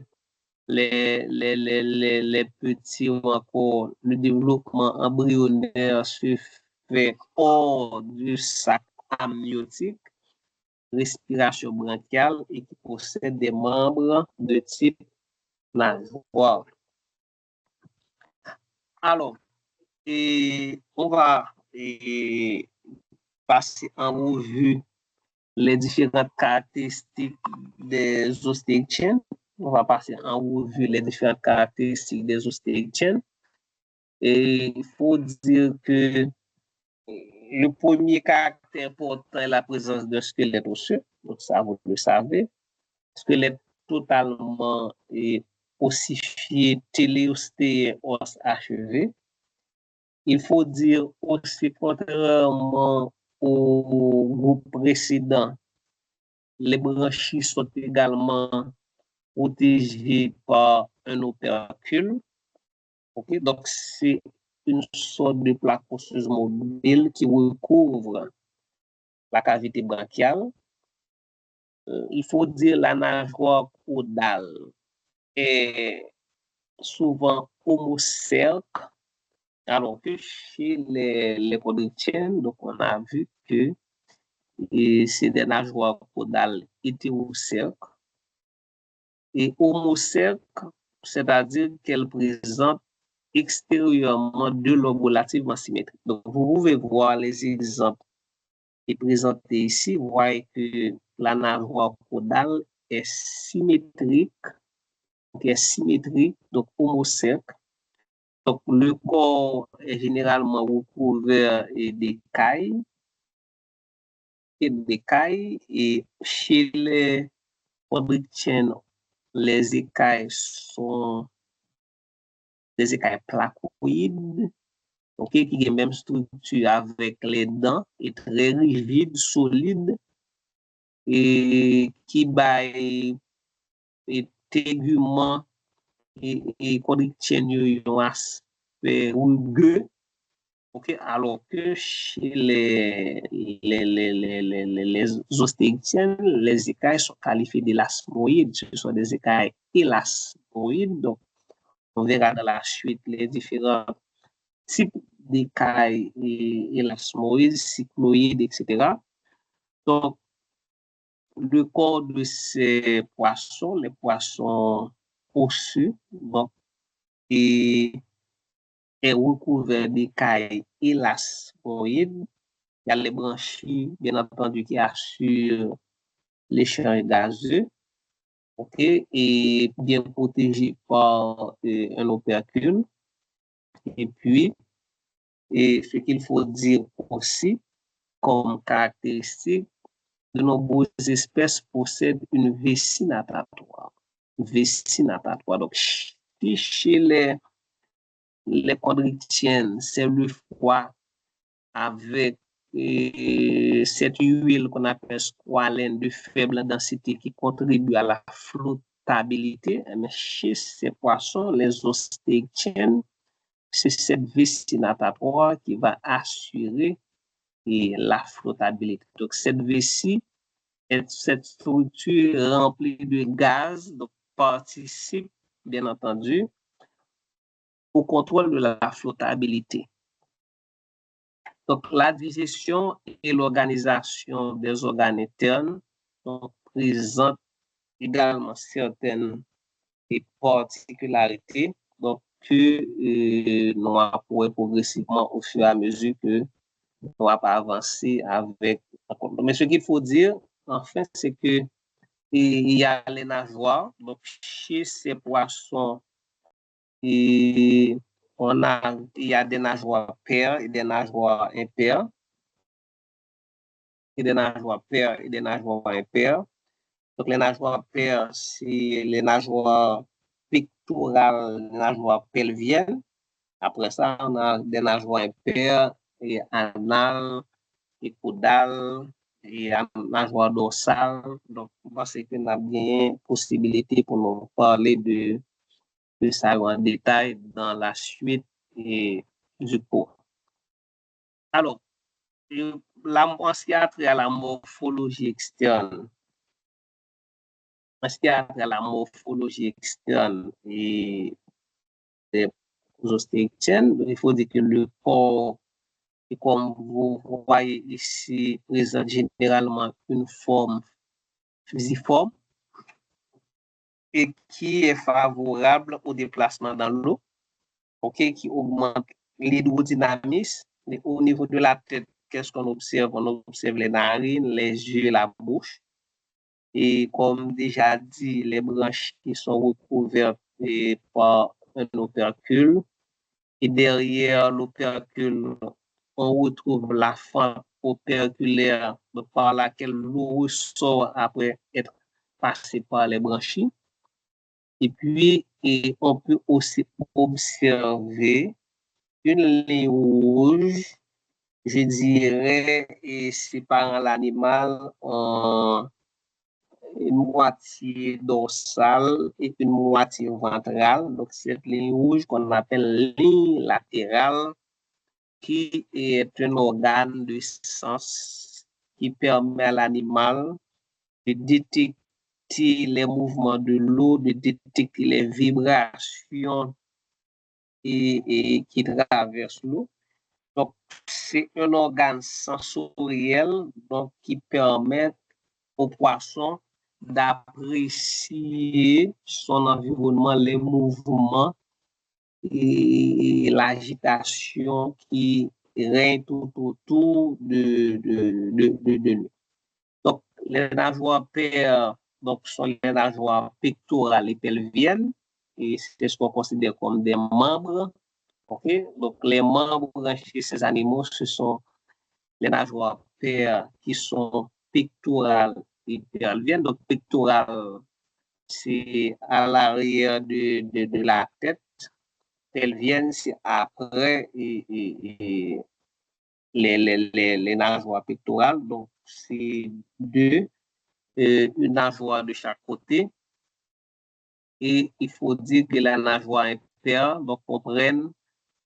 les petits ou encore le développement embryonnaire se fait hors du sac amniotique, respiration bronchiale et qui possède des membres de type nageoire. Alors, on va passer en revue les différentes caractéristiques des ostéichthyènes. On va passer en revue les différentes caractéristiques des ostéichthyènes. Et il faut dire que le premier caractère important est la présence d'un squelette osseux. Donc ça, vous le savez. Squelette totalement ossifié, téléostéen, os achevé. Il faut dire aussi, contrairement au groupe précédent, les branchies sont également protégées par un opercule. Okay? Donc, c'est une sorte de plaque osseuse mobile qui recouvre la cavité bronchiale. Il faut dire la nageoire caudale est souvent homocerque, alors que chez les chondrichthyènes, donc on a vu que c'est des nageoires caudales hétérocerques. Et homocerque, c'est-à-dire qu'elle présente extérieurement deux lobes relativement symétriques. Donc, vous pouvez voir les exemples qui sont présentés ici. Vous voyez que la nageoire caudale est symétrique, donc homocerque. Donc, le corps est généralement recouvert d'écailles et chez les chondrichthyènes, les écailles sont des écailles placoïdes, okay, qui ont la même structure avec les dents et très rigides, solides, et qui baillent tégument et chondrichthyènes ont un aspect rugueux. Okay, alors que chez les ostéichthyènes, les écailles sont qualifiées d'élasmoïdes. Ce sont des écailles élasmoïdes. Donc, on verra dans la suite les différents types d'écailles élasmoïdes, cycloïdes, etc. Donc, le corps de ces poissons, les poissons osseux, donc, est recouvert d'écailles élasmoïdes. Il y a les branchies, bien entendu, qui assurent l'échange gazeux, okay, et bien protégées par un opercule. Et puis, ce qu'il faut dire aussi comme caractéristique, de nombreuses espèces possèdent une vessie natatoire. Donc, chez les chondrichthyènes, c'est le froid avec cette huile qu'on appelle squalène de faible densité qui contribue à la flottabilité. Mais chez ces poissons, les ostéichthyènes, c'est cette vessie natatoire qui va assurer la flottabilité. Donc, cette vessie, cette structure remplie de gaz, donc participe, bien entendu, au contrôle de la flottabilité. Donc, la digestion et l'organisation des organes internes présentent également certaines particularités donc, que nous apprenons progressivement au fur et à mesure que on va pas avancer avec. Mais ce qu'il faut dire, enfin, c'est que il y a les nageoires. Donc, chez ces poissons, il y a des nageoires paires et des nageoires impaires. Et des nageoires paires et des nageoires impaires. Donc, les nageoires paires, c'est les nageoires pectorales, les nageoires pelviennes. Après ça, on a des nageoires impaires et anales et caudales et nageoires dorsales. Donc, je pense qu'on a bien possibilité pour nous parler de ça en détail dans la suite du cours. Alors, en ce qui a trait à la morphologie externe, et des ostréichthiennes, il faut dire que le corps, et comme vous voyez ici, présente généralement une forme fusiforme et qui est favorable au déplacement dans l'eau, okay, qui augmente l'hydrodynamisme. Et au niveau de la tête, qu'est-ce qu'on observe? On observe les narines, les yeux et la bouche. Et comme déjà dit, les branchies qui sont recouvertes par un opercule. Et derrière l'opercule, on retrouve la fente operculaire par laquelle l'eau ressort après être passée par les branchies. Et puis, on peut aussi observer une ligne rouge, je dirais, et séparant l'animal en une moitié dorsale et une moitié ventrale. Donc, cette ligne rouge qu'on appelle ligne latérale, qui est un organe de sens qui permet à l'animal de détecter les mouvements de l'eau, de détecter les vibrations qui traversent l'eau. Donc, c'est un organe sensoriel donc, qui permet au poisson d'apprécier son environnement, les mouvements et l'agitation qui règne tout autour de nous. Donc, les nageoires paires sont les nageoires pectorales et pelviennes, et c'est ce qu'on considère comme des membres. Okay? Donc, les membres chez ces animaux, ce sont les nageoires paires qui sont pectorales et pelviennes. Donc, pectorales, c'est à l'arrière de la tête. Pelviennes, c'est après les nageoires pectorales. Donc, c'est une nageoire de chaque côté. Et il faut dire que la nageoire impaire comprennent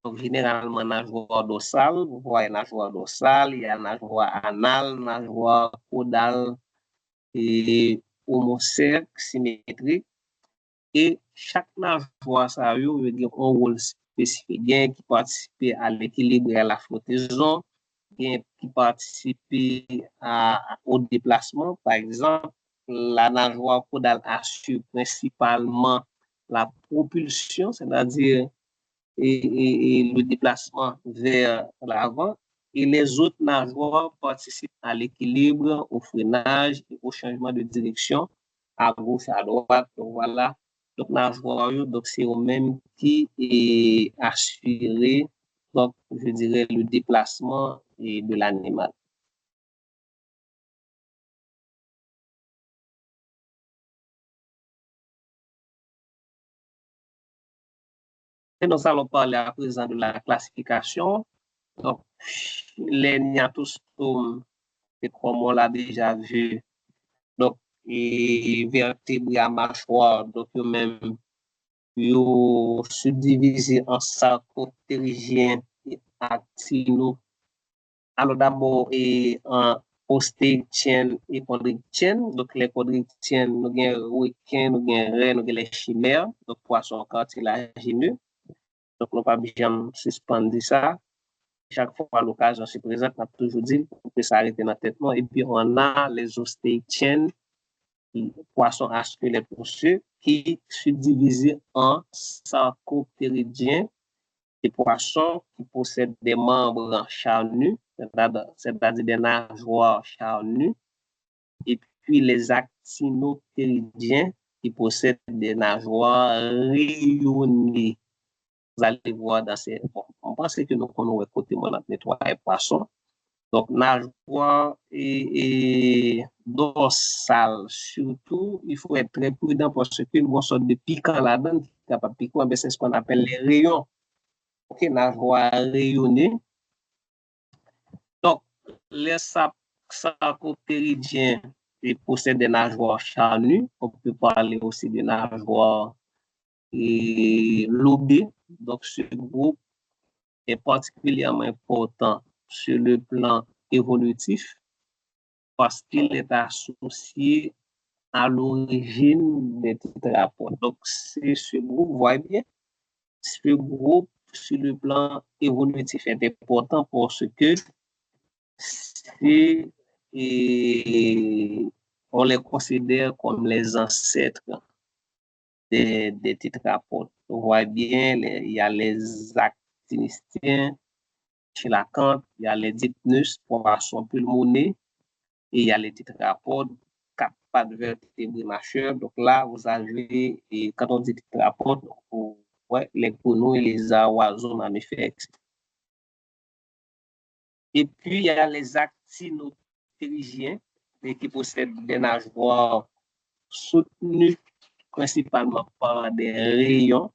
donc, généralement nageoire dorsale. Vous voyez nageoire dorsale, il y a nageoire anale, nageoire caudale et homocerque symétrique. Et chaque nageoire, ça a eu un rôle spécifique. Il y a qui participe à l'équilibre et à la flottaison, il y a qui participe au déplacement. Par exemple, la nageoire caudale assure principalement la propulsion, c'est-à-dire le déplacement vers l'avant. Et les autres nageoires participent à l'équilibre, au freinage et au changement de direction à gauche, à droite. Donc voilà. Donc, nageoire, donc c'est au même qui est assuré, donc je dirais, le déplacement de l'animal. Et nous allons parler à présent de la classification. Donc, les niatostomes, comme on l'a déjà vu, donc, et vertébrés à mâchoire, donc, eux-mêmes, ils subdivisés en sarcoptérygiens et actinaux. Alors, d'abord, en ostéichthiennes et chondrichthiennes. Donc, les chondrichthiennes, nous avons requins, nous avons rennes, nous avons les chimères, donc poissons cartilagineux. Donc, nous ne pouvons pas bien suspendre ça. chaque fois l'occasion se présente, on a toujours dit qu'on peut s'arrêter dans la tête. Et puis, on a les ostéichiennes, poissons asculaires pousseux, qui se divisent en sarcoptérygiens, des poissons qui possèdent des membres charnus, c'est-à-dire des nageoires charnues, et puis les actinoptérygiens qui possèdent des nageoires rayonnées. Vous allez voir dans ces... On pense que nous connaissons côté mon nettoyer poisson. Donc, nageoire et dorsale, surtout, il faut être très prudent parce que nous sorte de piquant là-dedans, qui est capable de piquer, c'est ce qu'on appelle les rayons. OK, nageoire rayonnée. Donc, les sarcoptérygiens possèdent des nageoires charnues. On peut parler aussi de nageoires lobées. Donc, ce groupe est particulièrement important sur le plan évolutif parce qu'il est associé à l'origine des tétrapodes. Donc, c'est ce groupe, vous voyez bien, ce groupe sur le plan évolutif est important parce que on les considère comme les ancêtres des tétrapodes. On voit bien, il y a les actinistiens, chilacanthes, il y a les dipnus, poissons pulmonés, et il y a les tétrapodes, capables de vertébrés mâcheurs. Donc là, vous avez, et quand on dit tétrapodes, ouais, les grenouilles, les oiseaux, mammifères, etc. Et puis, il y a les actinoptérygiens qui possèdent des nageoires soutenues principalement par des rayons.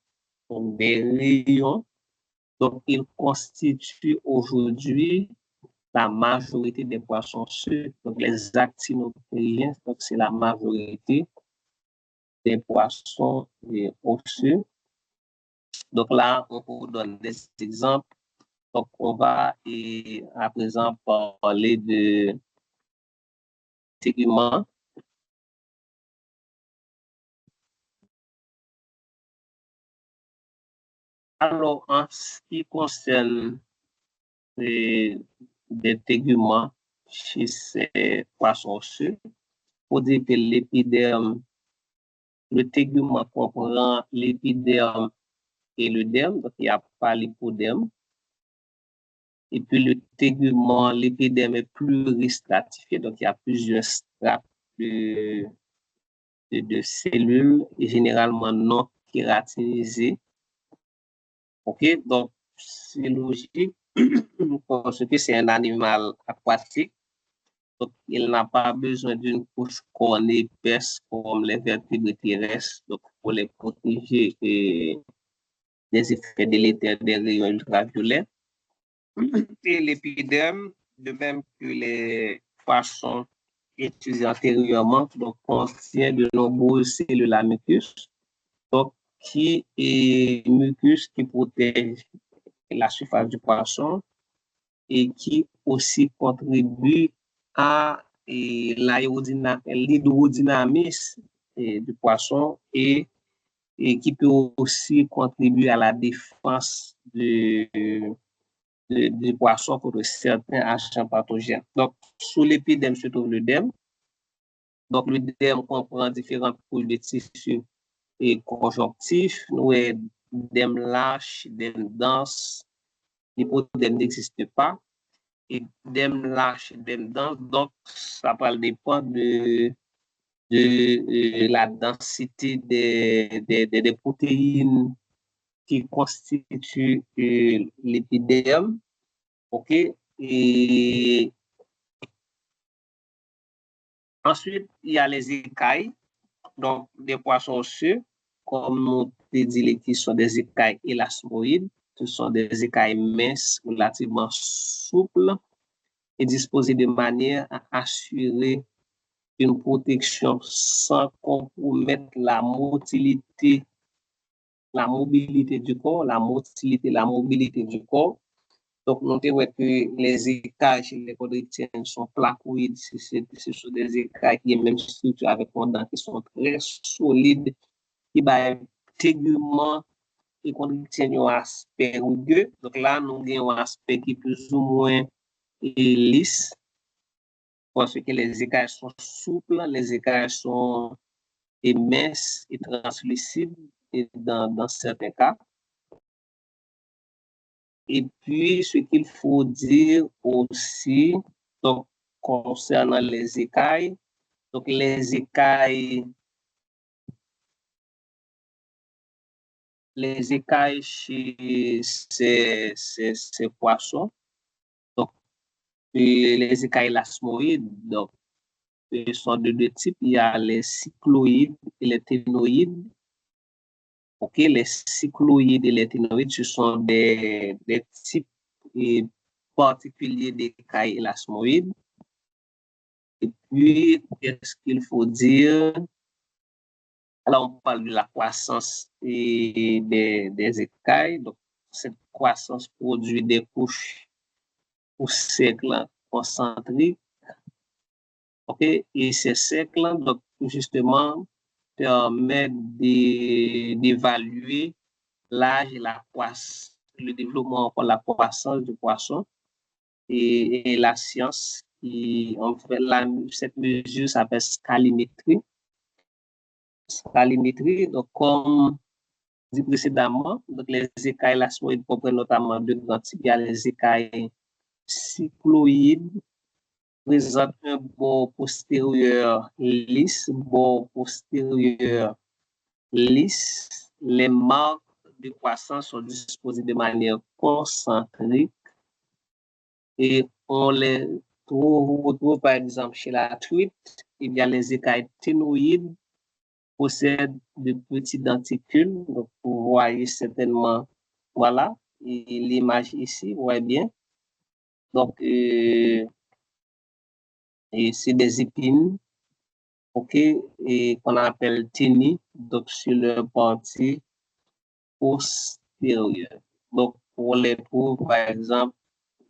Donc, ils constituent aujourd'hui la majorité des poissons osseux. Donc, les actinoptérygiens, c'est la majorité des poissons osseux. Donc là, on vous donne des exemples. Donc, on va à présent parler de téguments. Alors, en ce qui concerne des téguments chez ces poissons osseux, il faut dire que l'épiderme, le tégument comprend l'épiderme et le derme, donc il n'y a pas l'hypoderme. Et puis le tégument, l'épiderme est pluristratifié, donc il y a plusieurs strates de cellules, et généralement non kératinisées. OK, donc c'est logique parce que c'est un animal aquatique, donc il n'a pas besoin d'une couche cornée épaisse comme les vertébrés terrestres, donc pour les protéger des effets délétères des rayons ultraviolets. Et l'épiderme, de même que les poissons étudiés antérieurement, donc contient de nombreuses cellules à mucus, donc qui est mucus qui protège la surface du poisson et qui aussi contribue à l'hydrodynamisme du poisson et qui peut aussi contribuer à la défense du poisson contre certains agents pathogènes. Donc, sous l'épiderme se trouve le derme. Donc, le derme comprend différentes couches de tissus et conjonctifs. Nous avons derme lâche, derme dense. L'hypoderme n'existe pas. Et derme lâche, derme dense. Donc, ça dépend de la densité des protéines qui constituent l'épiderme. OK? Et ensuite, il y a les écailles, donc des poissons osseux, comme nous dit, qui sont des écailles élasmoïdes. Ce sont des écailles minces, relativement souples et disposées de manière à assurer une protection sans compromettre la motilité du corps, la mobilité du corps. Donc, notez que les écailles chez les chondrichthyens sont placoïdes. Ce sont des écailles qui ont même structure avec fondants qui sont très solides, qui ont un tégument et qu'on tient un aspect rugueux. Donc là, nous avons un aspect qui est plus ou moins lisse, parce que les écailles sont souples, les écailles sont minces et translucides et dans certains cas. Et puis, ce qu'il faut dire aussi, donc, concernant les écailles, donc les écailles chez ces poissons, donc les écailles lasmoïdes, donc, sont de deux types. Il y a les cycloïdes et les ténoïdes. Ok, les cycloïdes et les ténoïdes, ce sont des types particuliers d'écailles élasmoïdes. Et puis, qu'est-ce qu'il faut dire? Alors, on parle de la croissance des écailles. Donc, cette croissance produit des couches ou cercles concentriques. Ok, et ces cercles, donc, justement, permettent d'évaluer l'âge et la croissance, le développement pour la croissance du poisson et la science. En fait, cette mesure s'appelle scalimétrie. Scalimétrie, donc, comme dit précédemment, donc les écailles lasmoïdes comprennent notamment deux grands types. Il y a les écailles cycloïdes, présentent un bord postérieur lisse, bord postérieur lisse. Les marques de croissance sont disposées de manière concentrique et on les retrouve par exemple chez la truite. Il y a les écailles ténoïdes, possèdent de petits denticules. Donc, vous voyez certainement, voilà, l'image ici, vous voyez bien. Donc, c'est des épines, ok, et qu'on appelle ténies, donc sur le partie postérieure. Donc, on les trouve, par exemple,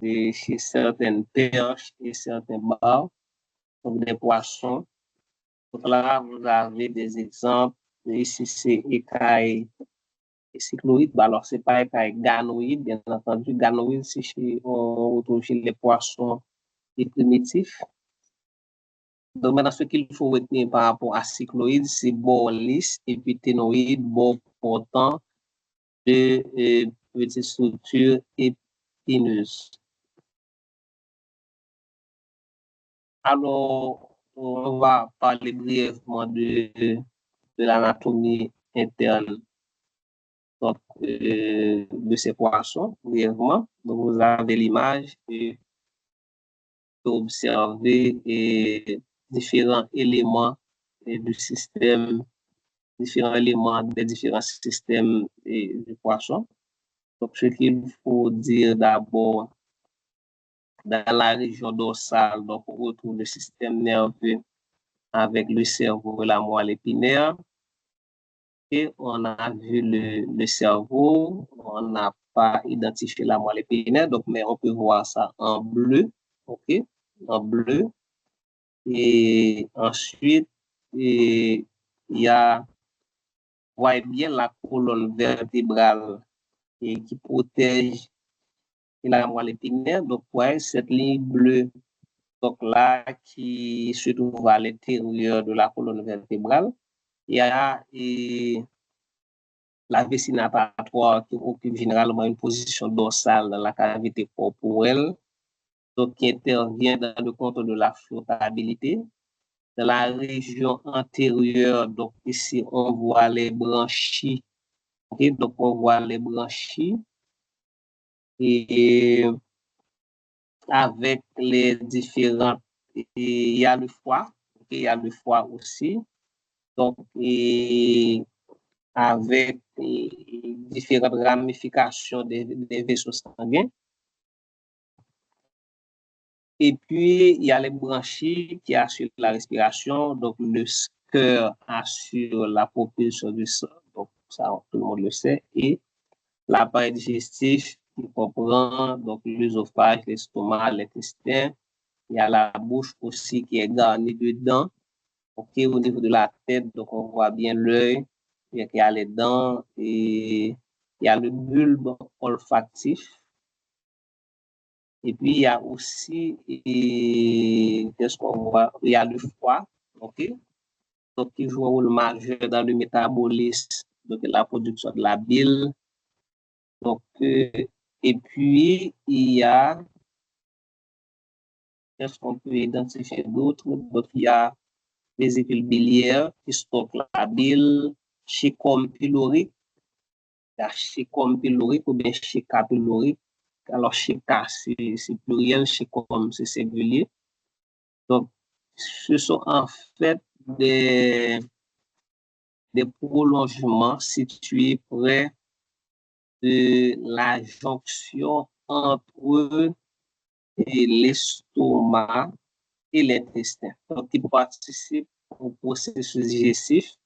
chez certaines perches et certains barbes, donc des poissons. Donc là, vous avez des exemples. Ici, c'est écailles cycloïdes. Alors, ce n'est pas écailles ganoïdes, bien entendu. Ganoïdes, on retrouve chez les poissons et primitifs. Donc, maintenant, ce qu'il faut retenir par rapport à cycloïdes, c'est bord lisse et puis ténoïde, bord portant de petites structures épineuses. Alors, on va parler brièvement de l'anatomie interne donc, de ces poissons, brièvement. Donc, vous avez l'image et vous observez différents éléments du système, différents éléments des différents systèmes du poisson. Donc, ce qu'il faut dire d'abord, dans la région dorsale, donc, on retrouve le système nerveux avec le cerveau et la moelle épinière. Et on a vu le cerveau, on n'a pas identifié la moelle épinière, donc, mais on peut voir ça en bleu, ok, en bleu. Et ensuite, il y a, voyez bien la colonne vertébrale qui protège la moelle épinière. Donc, voyez cette ligne bleue, donc là, qui se trouve à l'intérieur de la colonne vertébrale. Il y a la vessie natatoire qui occupe généralement une position dorsale dans la cavité corporelle, donc qui intervient dans le contrôle de la flottabilité. Dans la région antérieure, donc ici, on voit les branchies. Okay? Donc, on voit les branchies et avec les différentes, il y a le foie, okay? Il y a le foie aussi. Donc, avec différentes ramifications des vaisseaux sanguins. Et puis, il y a les branchies qui assurent la respiration. Donc, le cœur assure la propulsion du sang. Donc, ça, tout le monde le sait. Et l'appareil digestif qui comprend donc l'œsophage, l'estomac, l'intestin. Il y a la bouche aussi qui est garnie de dents. Ok, au niveau de la tête, donc on voit bien l'œil, il y a les dents et il y a le bulbe olfactif. Et puis, il y a aussi, qu'est-ce qu'on voit? Il y a le foie, ok? Donc, qui joue un rôle majeur dans le métabolisme, donc la production de la bile. Donc, et puis, il y a, qu'est-ce qu'on peut identifier d'autre? Donc, il y a vésicule biliaire qui stocke la bile, chécome pylorique, la chécome pylorique ou bien chéca pylorique. Alors, chéca, c'est pluriel, chécome, c'est singulier. Donc, ce sont en fait des prolongements situés près de la jonction entre l'estomac et l'intestin. Donc, qui participent au processus digestif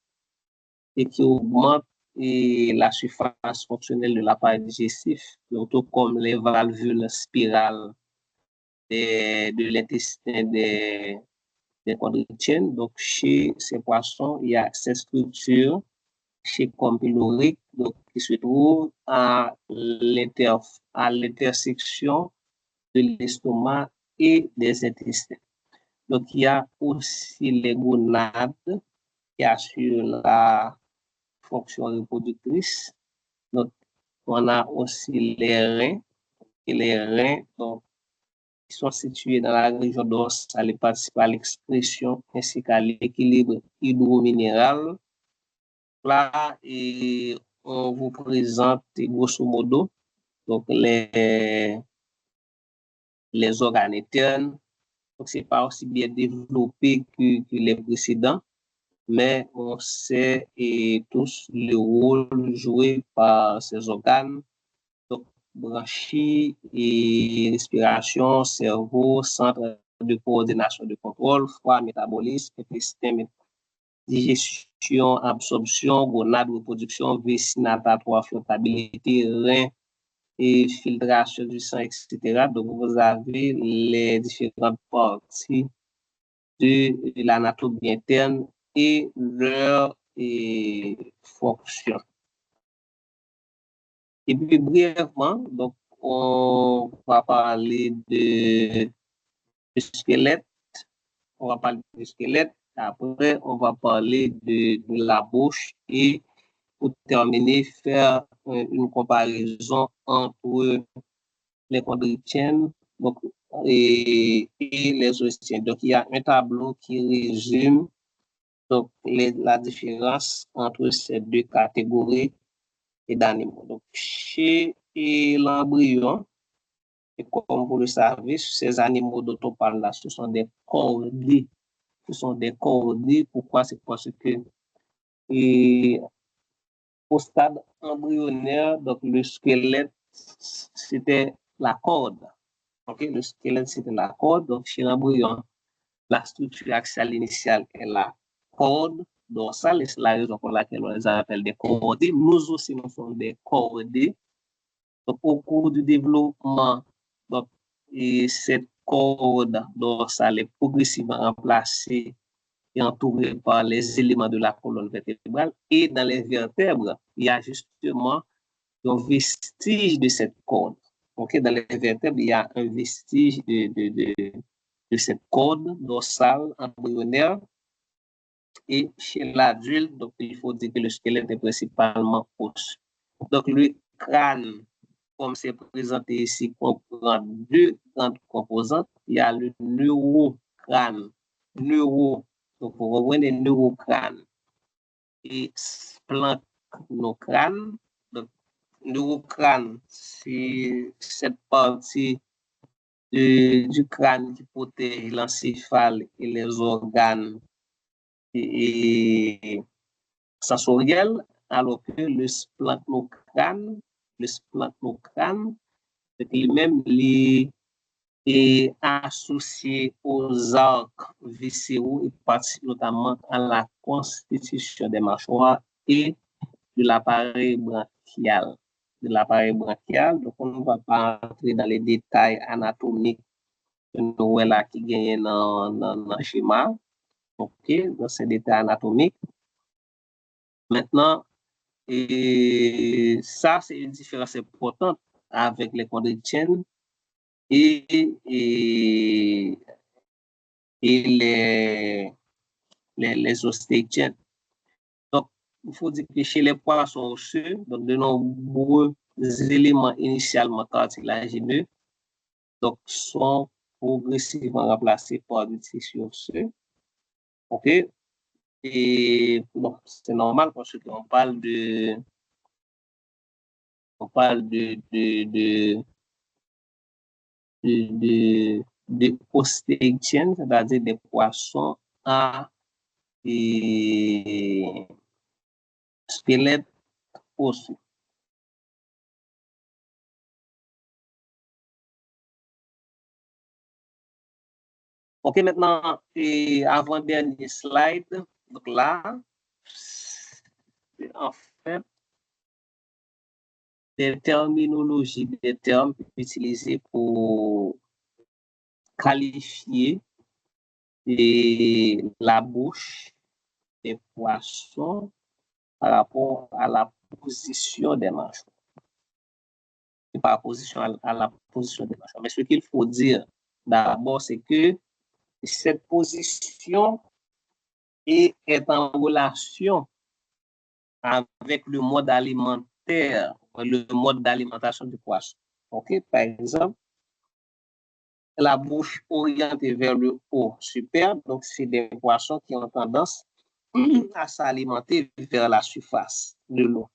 et qui augmentent la surface fonctionnelle de l'appareil digestif, surtout comme les valvules spirales de l'intestin des chondrichthyènes. Donc, chez ces poissons, il y a cette structure chécome pylorique donc, qui se trouve à l'intersection de l'estomac et des intestins. Donc, il y a aussi les gonades qui assurent la fonction reproductrice. Donc, on a aussi les reins. Et les reins, donc, qui sont situés dans la région dorsale et participent à l'expression ainsi qu'à l'équilibre hydrominéral. Là, et on vous présente grosso modo donc les organes internes. Donc, ce n'est pas aussi bien développé que les précédents, mais on sait et tous le rôle joué par ces organes. Donc, branchies et respiration, cerveau, centre de coordination de contrôle, foie, métabolisme, intestin, digestion, absorption, gonade, reproduction, vessie natatoire, flottabilité, rein et filtration du sang, etc. Donc, vous avez les différentes parties de l'anatomie interne et leur fonction. Et puis, brièvement, donc, on va parler de squelette. On va parler du squelette. Après, on va parler de la bouche et pour terminer, faire une comparaison entre les chondrichthyènes et les ostiens. Donc, il y a un tableau qui résume donc, la différence entre ces deux catégories d'animaux. Donc, chez l'embryon, et comme vous le savez, ces animaux dont on parle là, ce sont des chordés. Ce sont des chordés. Pourquoi? C'est parce que au stade embryonnaire, donc le squelette, c'était la corde. Okay? Le squelette, c'était la corde. Donc, chez l'embryon, la structure axiale initiale est la corde dorsale, et c'est la raison pour laquelle on les appelle des chordés. Nous aussi, nous sommes des chordés. Donc, au cours du développement, donc, et cette corde dorsale est progressivement remplacée et entourée par les éléments de la colonne vertébrale. Et dans les vertèbres, il y a justement un vestige de cette corde. Okay? Dans les vertèbres, il y a un vestige de cette corde dorsale embryonnaire. Et chez l'adulte, donc il faut dire que le squelette est principalement osseux. Donc le crâne, comme c'est présenté ici, comprend deux grandes composantes. Il y a le neurocrâne. Donc vous revoyez le neurocrâne et splanocrâne. Donc neurocrâne, c'est cette partie du crâne qui protège l'encéphale et les organes sensoriels, alors que le splanocrâne lui-même est associé aux arcs viscéraux et participe notamment à la constitution des mâchoires et de l'appareil branchial. Donc, on ne va pas entrer dans les détails anatomiques que nous voyons là qui gagnent dans le schéma. OK, dans ces détails anatomiques. Maintenant, Et ça, c'est une différence importante avec les chondrichthyens et les ostéichthyens. Donc, il faut dire que chez les poissons osseux, donc de nombreux éléments initialement cartilagineux donc, sont progressivement remplacés par des tissus osseux. OK? Et bon, c'est normal parce qu'on parle de ostéichthyens, c'est-à-dire des poissons à squelette osseux. OK, maintenant, avant-dernier slide. Donc là, en fait, des terminologies, des termes utilisés pour qualifier la bouche des poissons par rapport à la position des mâchoires. Par opposition à la position des mâchoires. Mais ce qu'il faut dire d'abord, c'est que cette position est en relation avec le mode alimentaire, le mode d'alimentation du poisson. OK? Par exemple, la bouche orientée vers le haut super, donc c'est des poissons qui ont tendance à s'alimenter vers la surface de l'eau.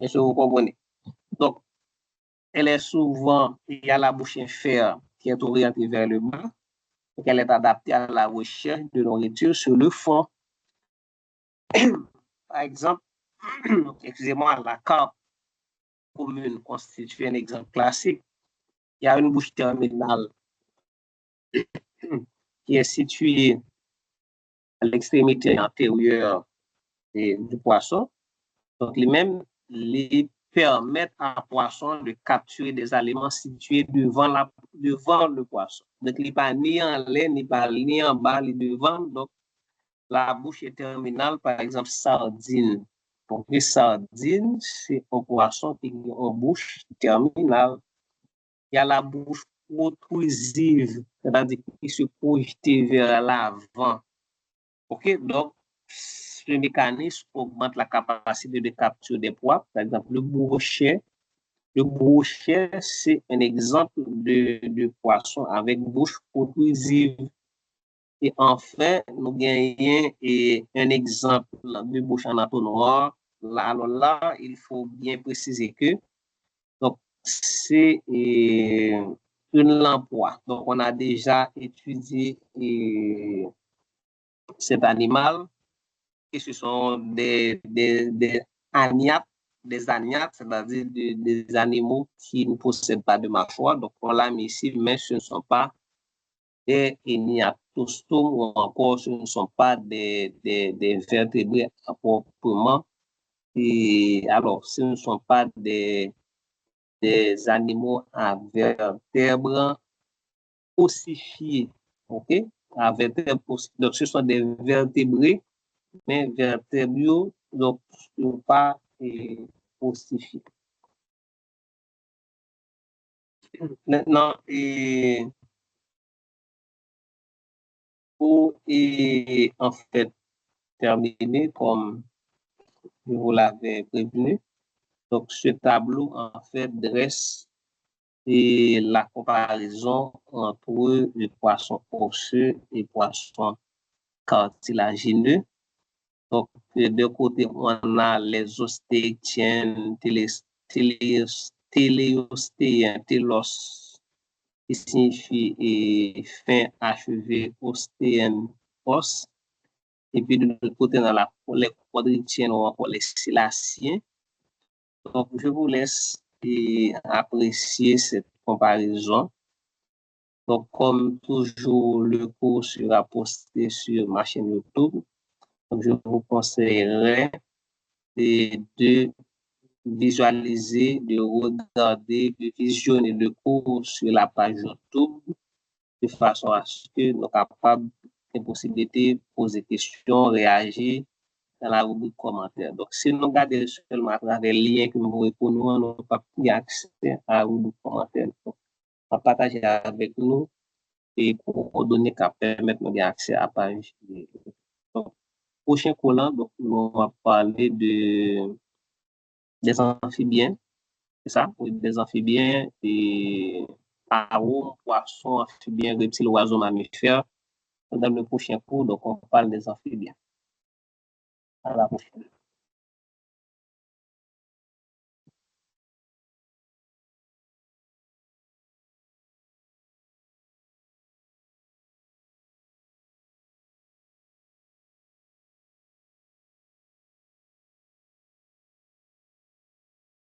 Est-ce que vous comprenez? Donc, elle est souvent, il y a la bouche inférieure qui est orientée vers le bas, donc elle est adaptée à la recherche de nourriture sur le fond. Par exemple, excusez-moi, la carpe commune constitue un exemple classique. Il y a une bouche terminale qui est située à l'extrémité antérieure du poisson. Donc, les mêmes les permettent à poisson de capturer des aliments situés devant le poisson. Donc, il n'est pas ni en l'air, ni en bas, ni devant. Donc, la bouche est terminale, par exemple, sardine. Donc, les sardines, c'est un poisson qui a une bouche terminale. Il y a la bouche protrusive, c'est-à-dire qui se projette vers l'avant. OK? Donc, ce mécanisme augmente la capacité de capture des proies. Par exemple, le brochet. Le brochet, c'est un exemple de poisson avec bouche protrusive. Et enfin, nous gagnons un exemple de bouche en entonnoir. Alors là, il faut bien préciser que donc, c'est une lamproie. Donc, on a déjà étudié cet animal et ce sont des agnates, c'est-à-dire des animaux qui ne possèdent pas de mâchoire. Donc, on l'a mis ici, mais ce ne sont pas des héniatostomes ou encore ce ne sont pas des vertébrés à proprement. Et alors, ce ne sont pas des animaux à vertèbres ossifiés. OK? À vertèbres ossifiés. Donc, ce sont des vertébrés, mais vertébraux, donc, ne sont pas ossifiés. Maintenant, pour en fait terminer, comme je vous l'avais prévenu, donc ce tableau en fait dresse la comparaison entre les poissons osseux et les poissons cartilagineux. Donc, de côté, on a les ostéichthyens, téléostéiens, télos, qui signifie fin achevé, ostéen, os. Et puis, de l'autre côté, on a les quadrichthyens ou encore les sélaciens. Donc, je vous laisse apprécier cette comparaison. Donc, comme toujours, le cours sera posté sur ma chaîne YouTube. Donc, je vous conseillerais de visualiser, de regarder, de visionner le cours sur la page YouTube de façon à ce que nous sommes capables de possibilité de poser des questions, réagir dans la rubrique commentaires. Donc, si nous regardons seulement à travers les liens que nous pour nous, on n'a pas pu accès à la rubrique commentaires. Donc, on partage avec nous et coordonnées qui permettent de accès à la page. Donc, prochain collant, donc, nous va parler des amphibiens, c'est ça, des amphibiens et arômes, poissons, amphibiens, reptiles, oiseaux, mammifères. Dans le prochain cours, donc, on parle des amphibiens. À la prochaine.